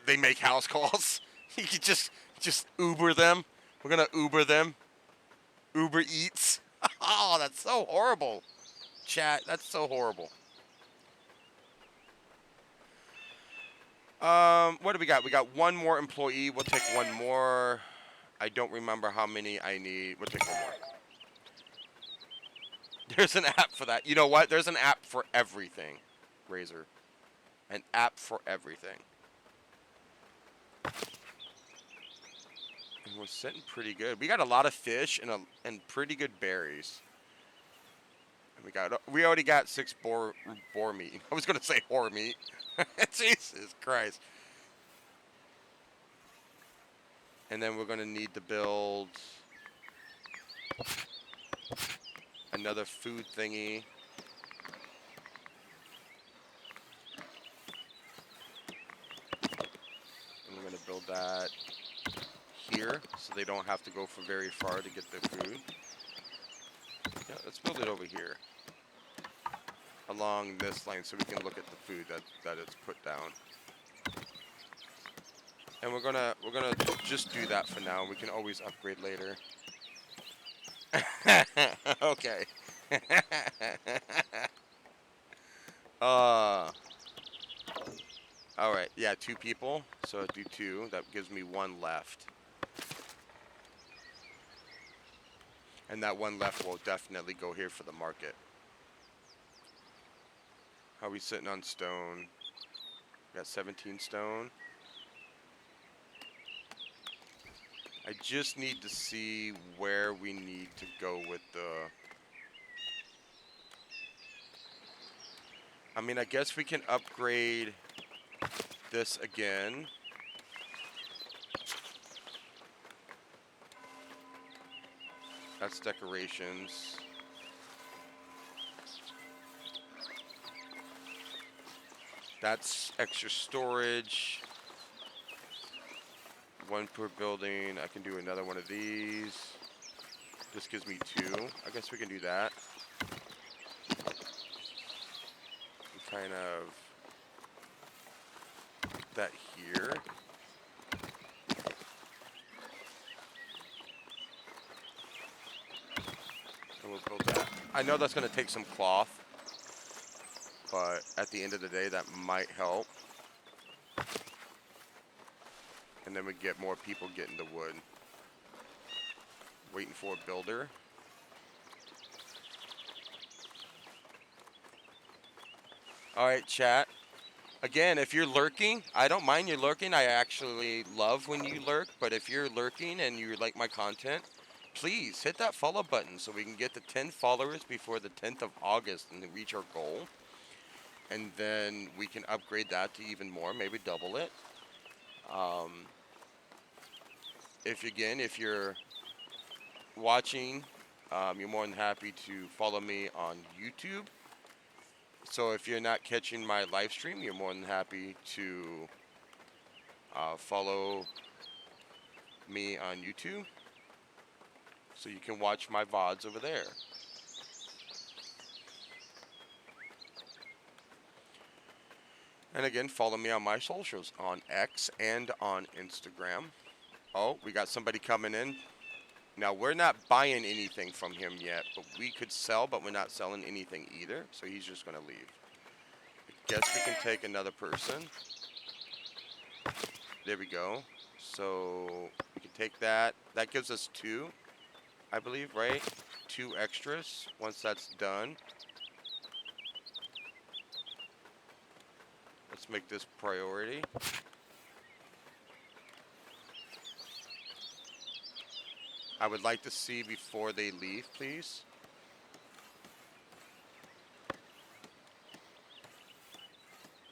They make house calls. You could just Uber them. We're gonna Uber them. Uber Eats. Oh, that's so horrible. Chat, that's so horrible. What do we got? We got 1 more employee. We'll take 1 more. I don't remember how many I need. We'll take 1 more. There's an app for that. You know what? There's an app for everything, Razor. An app for everything. And we're sitting pretty good. We got a lot of fish and pretty good berries. And we already got 6 boar meat. I was gonna say whore meat. Jesus Christ. And then we're gonna need to build another food thingy. And we're gonna build that here, so they don't have to go for very far to get their food. Yeah, let's build it over here. Along this line so we can look at the food that it's put down. And we're gonna just do that for now. We can always upgrade later. Okay. Alright, yeah, 2 people. So I do 2. That gives me 1 left. And that 1 left will definitely go here for the market. How are we sitting on stone? Got 17 stone. I just need to see where we need to go with the... I mean, I guess we can upgrade this again. That's decorations. That's extra storage. One per building. I can do another one of these. This gives me 2. I guess we can do that. Kind of put that here. And we'll build that. I know that's going to take some cloth, but at the end of the day, that might help. And then we get more people getting the wood. Waiting for a builder. All right, chat. Again, if you're lurking, I don't mind you lurking. I actually love when you lurk. But if you're lurking and you like my content, please hit that follow button so we can get to 10 followers before the 10th of August and reach our goal. And then we can upgrade that to even more, maybe double it. If you're watching, you're more than happy to follow me on YouTube. So if you're not catching my live stream, you're more than happy to follow me on YouTube. So you can watch my VODs over there. And again, follow me on my socials on X and on Instagram. Oh, we got somebody coming in. Now, we're not buying anything from him yet, but we could sell, but we're not selling anything either. So he's just going to leave. I guess we can take another person. There we go. So we can take that. That gives us 2, I believe, right? 2 extras once that's done. Let's make this priority. I would like to see before they leave, please.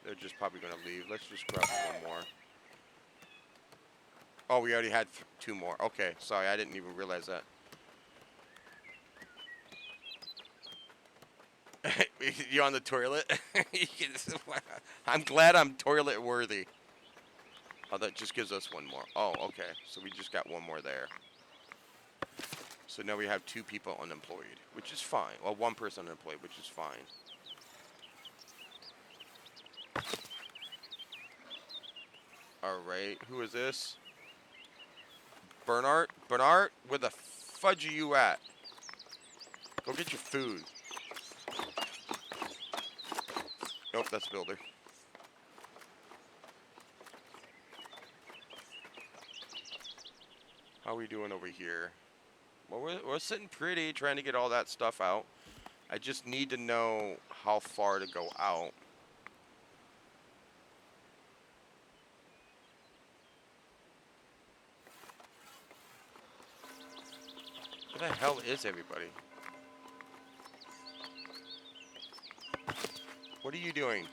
They're just probably going to leave. Let's just grab one more. Oh, we already had 2 more. Okay, sorry, I didn't even realize that. You on the toilet? I'm glad I'm toilet worthy. Oh, that just gives us 1 more. Oh, okay. So we just got 1 more there. So now we have 2 people unemployed, which is fine. Well, 1 person unemployed, which is fine. All right, who is this? Bernard? Bernard, where the fudge are you at? Go get your food. Nope, that's builder. How are we doing over here? Well, we're sitting pretty, trying to get all that stuff out. I just need to know how far to go out. Where the hell is everybody? What are you doing?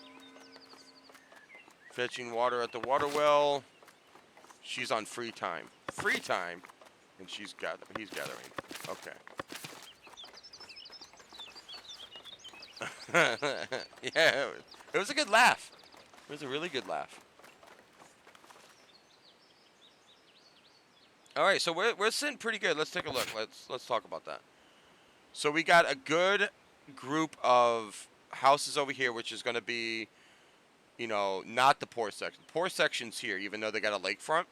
Fetching water at the water well. She's on free time. Free time? And he's gathering. Okay. Yeah, it was a good laugh. It was a really good laugh. All right, so we're sitting pretty good. Let's take a look. Let's talk about that. So we got a good group of houses over here, which is going to be, not the poor section. Poor section's here, even though they got a lakefront.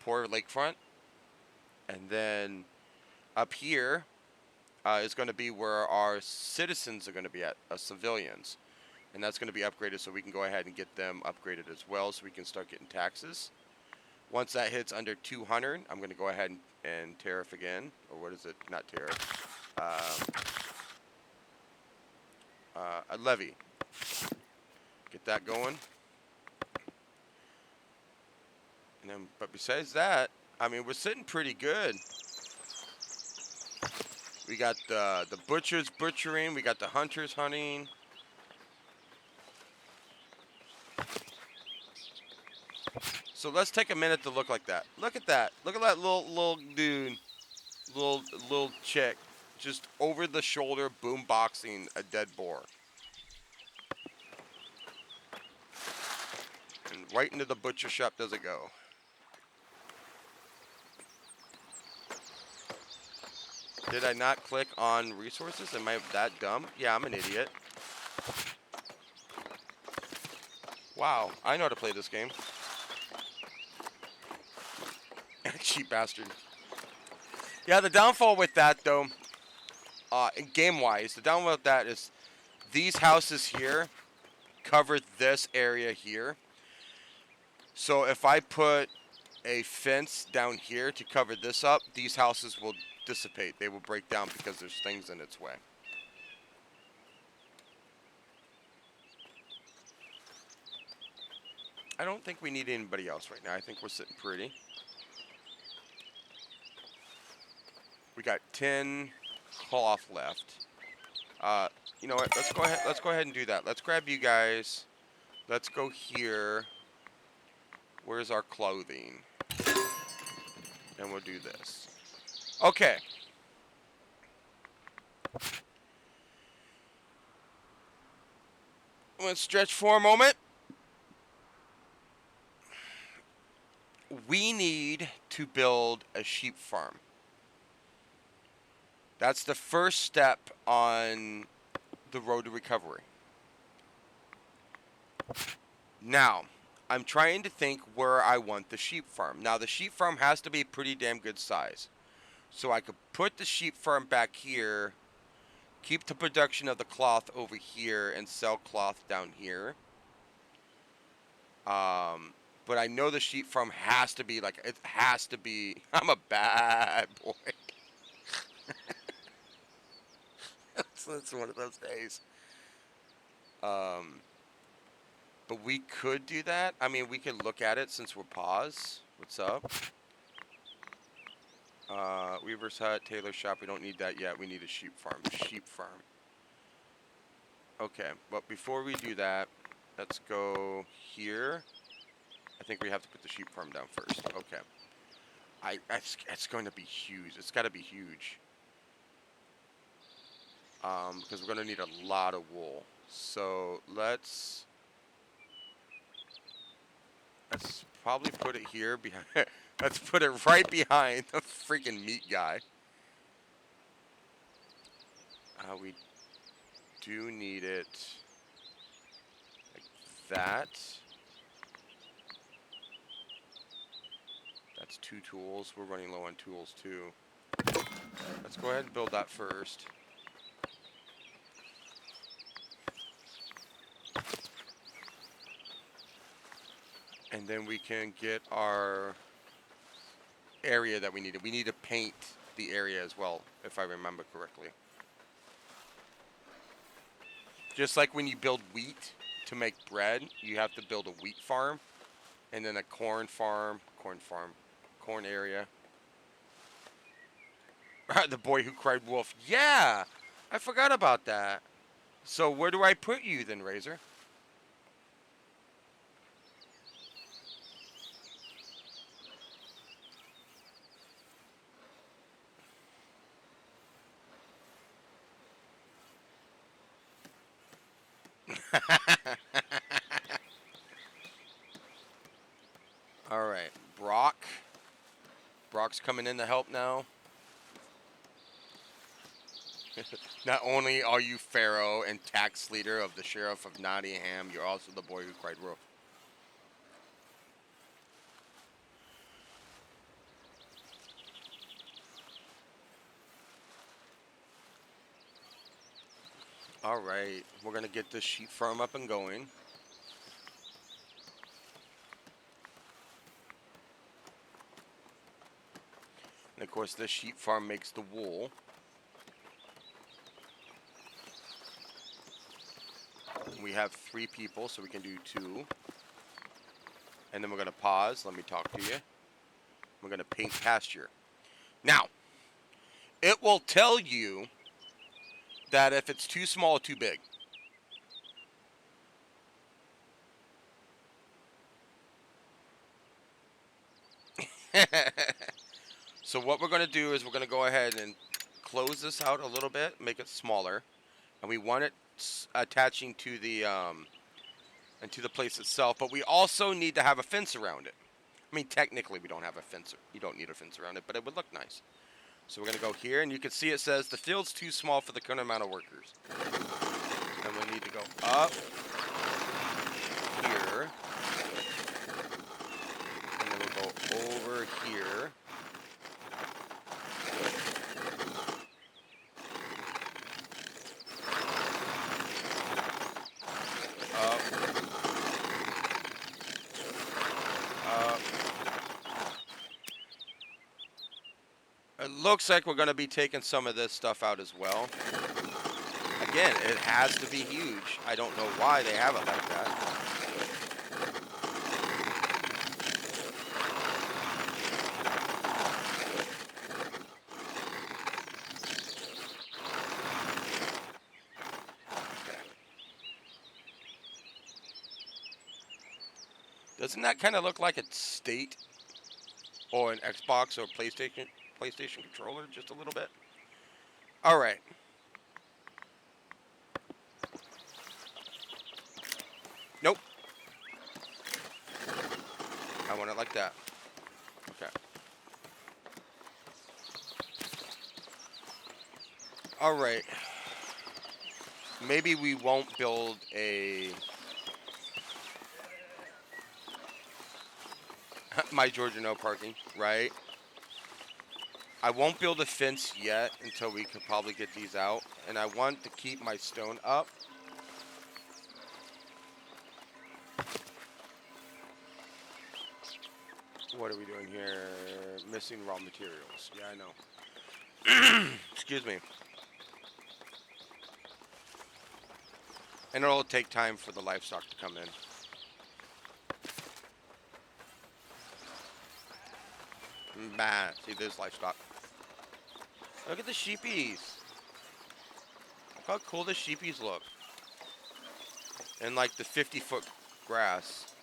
Poor lakefront. And then up here is going to be where our citizens are going to be at, civilians. And that's going to be upgraded so we can go ahead and get them upgraded as well so we can start getting taxes. Once that hits under 200, I'm going to go ahead and tariff again. Or what is it? Not tariff. A levy. Get that going. And then, but besides that, I mean, we're sitting pretty good. We got the butchers butchering. We got the hunters hunting. So let's take a minute to look like that. Look at that. Look at that little dude, little chick, just over the shoulder boomboxing a dead boar. And right into the butcher shop does it go. Did I not click on resources? Am I that dumb? Yeah, I'm an idiot. Wow, I know how to play this game. Cheap bastard. Yeah, the downfall with that, though, game-wise, the downfall with that is these houses here cover this area here. So if I put a fence down here to cover this up, these houses will dissipate. They will break down because there's things in its way. I don't think we need anybody else right now. I think we're sitting pretty. We got 10 cloth left. You know what? Let's go ahead. Let's go ahead and do that. Let's grab you guys. Let's go here. Where's our clothing? And we'll do this. Okay. I'm gonna stretch for a moment. We need to build a sheep farm. That's the first step on the road to recovery. Now, I'm trying to think where I want the sheep farm. Now, the sheep farm has to be pretty damn good size. So I could put the sheep farm back here, keep the production of the cloth over here, and sell cloth down here. But I know the sheep farm has to be like, it has to be, I'm a bad boy. It's one of those days. But we could do that. I mean, we could look at it since we're paused. What's up? Weaver's Hut, Tailor Shop. We don't need that yet. We need a sheep farm. Sheep farm. Okay, but before we do that, let's go here. I think we have to put the sheep farm down first. Okay. It's going to be huge. It's got to be huge. Because we're going to need a lot of wool. So let's probably put it here behind. Let's put it right behind the freaking meat guy. We do need it like that. That's 2 tools. We're running low on tools too. Let's go ahead and build that first. And then we can get our area that we needed. We need to paint the area as well, if I remember correctly. Just like when you build wheat to make bread, you have to build a wheat farm. And then a corn area. The boy who cried wolf. Yeah! I forgot about that. So where do I put you then, Razor? Alright, Brock. Brock's coming in to help now. Not only are you Pharaoh and tax leader of the Sheriff of Nottingham, you're also the boy who cried wolf. Alright, we're going to get this sheep farm up and going. And of course, this sheep farm makes the wool. We have 3 people, so we can do 2. And then we're going to pause. Let me talk to you. We're going to paint pasture. Now, it will tell you that if it's too small or too big. So what we're going to do is we're going to go ahead and close this out a little bit, make it smaller. And we want it attaching to the place itself, but we also need to have a fence around it. I mean, technically we don't have a fence. You don't need a fence around it, but it would look nice. So we're going to go here, and you can see it says the field's too small for the current amount of workers. And we need to go up here. And then we'll go over here. Up. Up. It looks like we're going to be taking some of this stuff out as well. Again, it has to be huge. I don't know why they have it like that. Doesn't that kind of look like a state or an Xbox or PlayStation controller just a little bit? All right. Nope. I want it like that. Okay. All right. Maybe we won't build a My Georgia no parking, right? I won't build a fence yet until we could probably get these out. And I want to keep my stone up. What are we doing here? Missing raw materials. Yeah, I know. Excuse me. And it'll take time for the livestock to come in. Bah, see, there's livestock. Look at the sheepies. Look how cool the sheepies look. And like the 50-foot grass.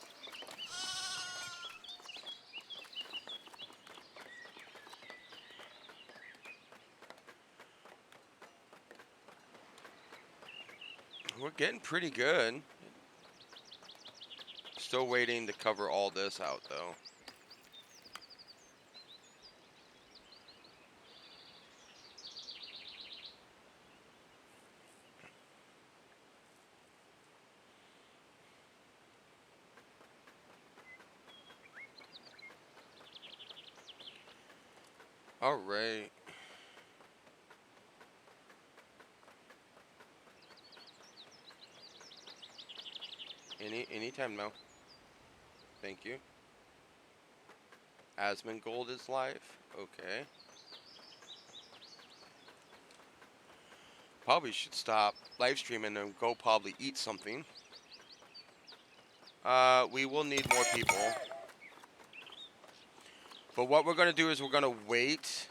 We're getting pretty good. Still waiting to cover all this out though. All right. Anytime now. Thank you. Asmongold is live. Okay. Probably should stop live streaming and go probably eat something. We will need more people. But what we're going to do is we're going to wait.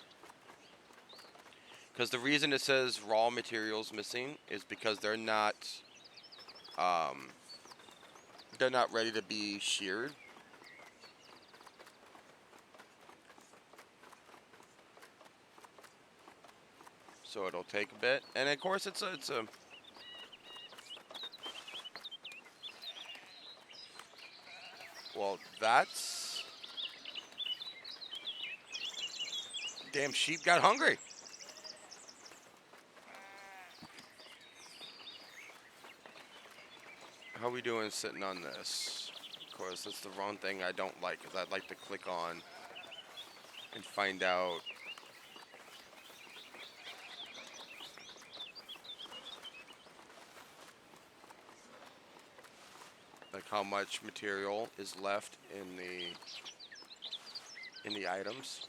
Because the reason it says raw materials missing is because they're not ready to be sheared. So it'll take a bit. And of course it's a well, that's damn sheep got hungry. How are we doing sitting on this? Of course, that's the wrong thing I don't like, because I'd like to click on and find out. Like how much material is left in the items.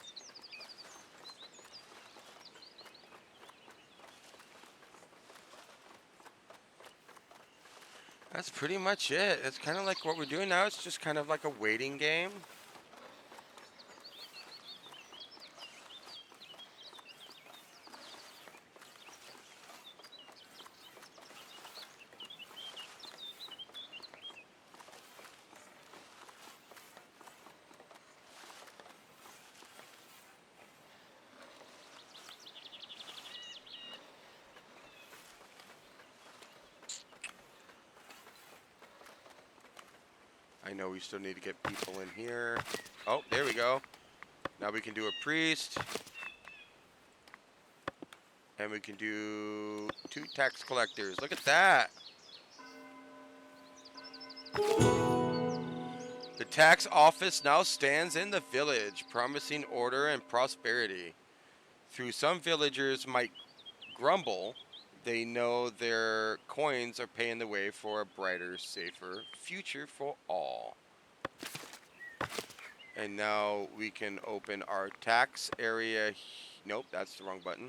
That's pretty much it. It's kind of like what we're doing now. It's just kind of like a waiting game. I know we still need to get people in here. Oh, there we go. Now we can do a priest. And we can do 2 tax collectors. Look at that. The tax office now stands in the village, promising order and prosperity. Through some villagers might grumble, they know their coins are paving the way for a brighter, safer future for all. And now we can open our tax area. Nope, that's the wrong button.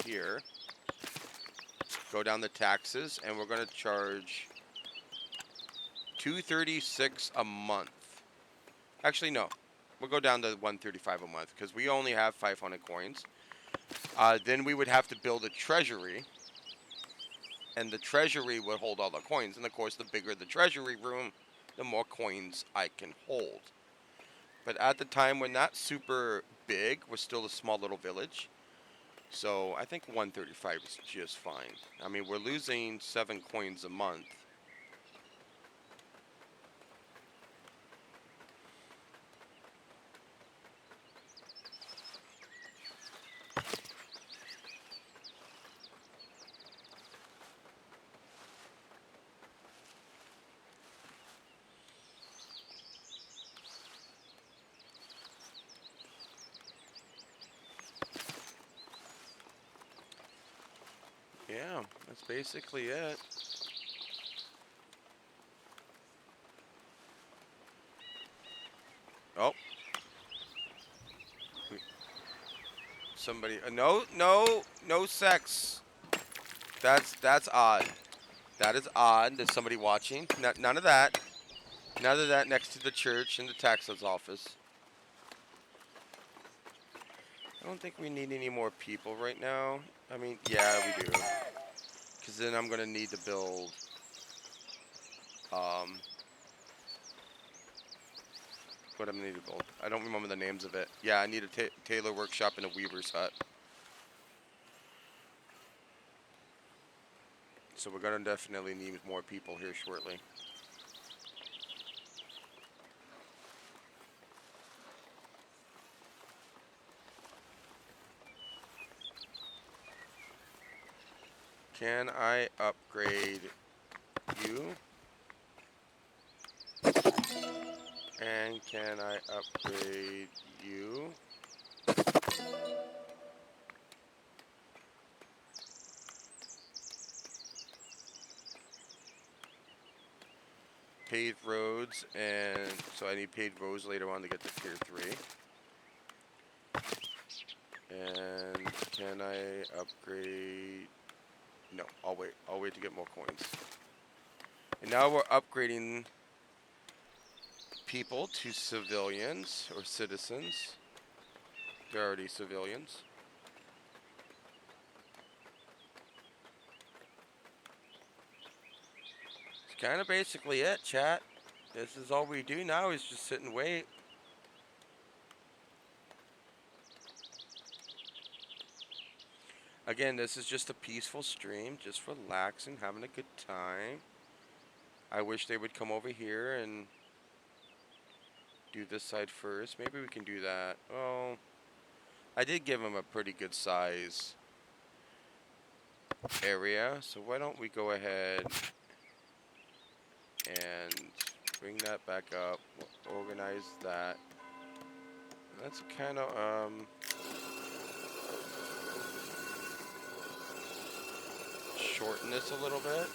Here. Go down the taxes, and we're going to charge $236 a month. Actually, no. We'll go down to $135 a month because we only have 500 coins. Then we would have to build a treasury, and the treasury would hold all the coins. And of course, the bigger the treasury room, the more coins I can hold. But at the time, we're not super big. We're still a small little village. So I think 135 is just fine. I mean, we're losing 7 coins a month. Yeah, that's basically it. Oh, somebody. No sex. That's odd. That is odd. There's somebody watching. None of that. None of that next to the church and the taxes office. I don't think we need any more people right now. I mean, yeah, we do. Because then I'm going to need to build, what I'm going to need to build. I don't remember the names of it. Yeah, I need a tailor workshop and a weaver's hut. So we're going to definitely need more people here shortly. Can I upgrade you? And can I upgrade you? Paved roads, and so I need paved roads later on to get to tier 3. And can I upgrade? No, I'll wait. I'll wait to get more coins. And now we're upgrading people to civilians or citizens. They're already civilians. It's kind of basically it, chat. This is all we do now is just sit and wait. Again, this is just a peaceful stream, just relaxing, having a good time. I wish they would come over here and do this side first. Maybe we can do that. Oh, I did give them a pretty good size area, so why don't we go ahead and bring that back up. We'll organize that. Let's kind of shorten this a little bit.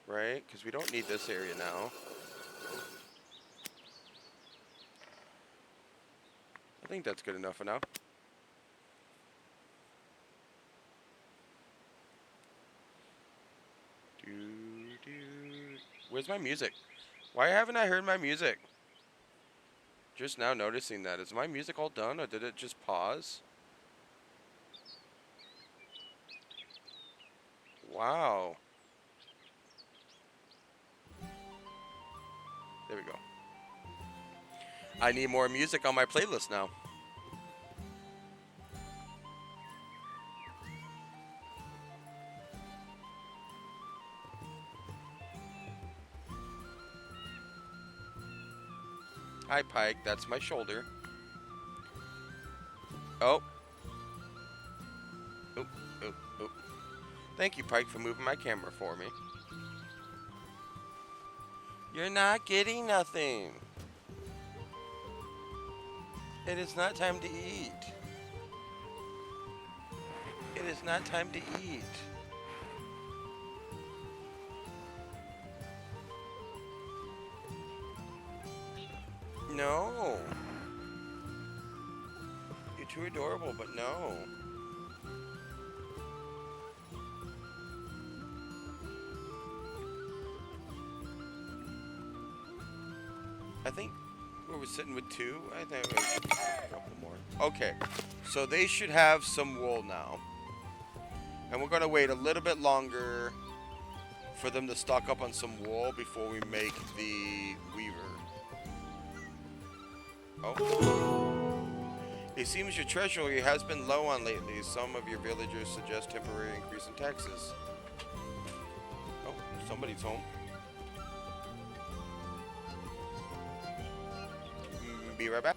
Right? Because we don't need this area now. I think that's good enough for now. Where's my music? Why haven't I heard my music? Just now noticing that. Is my music all done, or did it just pause? Wow. There we go. I need more music on my playlist now. Hi, Pike. That's my shoulder. Oh. Oop, oop, oop. Thank you, Pike, for moving my camera for me. You're not getting nothing. It is not time to eat. It is not time to eat. No. You're too adorable, but no. I think we're sitting with 2. I think we should a couple more. Okay. So they should have some wool now. And we're going to wait a little bit longer for them to stock up on some wool before we make the weaver. Oh. It seems your treasury has been low on lately. Some of your villagers suggest temporary increase in taxes. Oh, somebody's home. Be right back.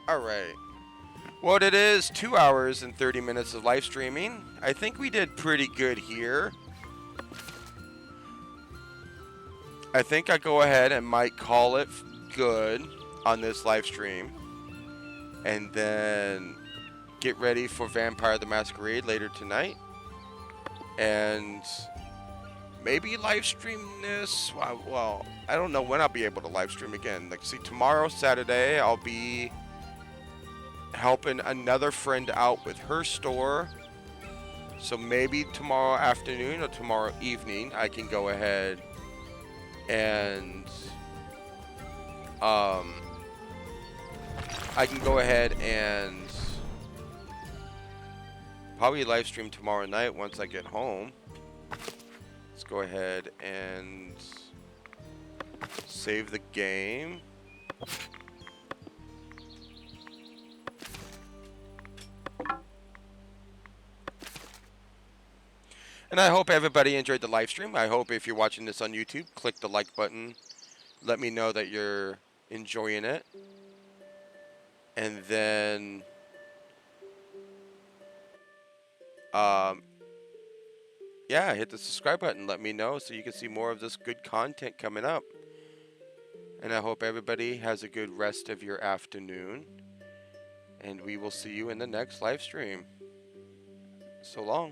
Alright. Well, it is 2 hours and 30 minutes of live streaming. I think we did pretty good here. I think I go ahead and might call it good on this live stream. And then get ready for Vampire the Masquerade later tonight. And maybe live stream this. Well, I don't know when I'll be able to live stream again. Like, see, tomorrow, Saturday, I'll be helping another friend out with her store. So maybe tomorrow afternoon or tomorrow evening, I can go ahead and probably live stream tomorrow night once I get home. Let's go ahead and save the game. And I hope everybody enjoyed the live stream. I hope if you're watching this on YouTube, click the like button. Let me know that you're enjoying it. And then yeah, hit the subscribe button. Let me know so you can see more of this good content coming up. And I hope everybody has a good rest of your afternoon. And we will see you in the next live stream. So long.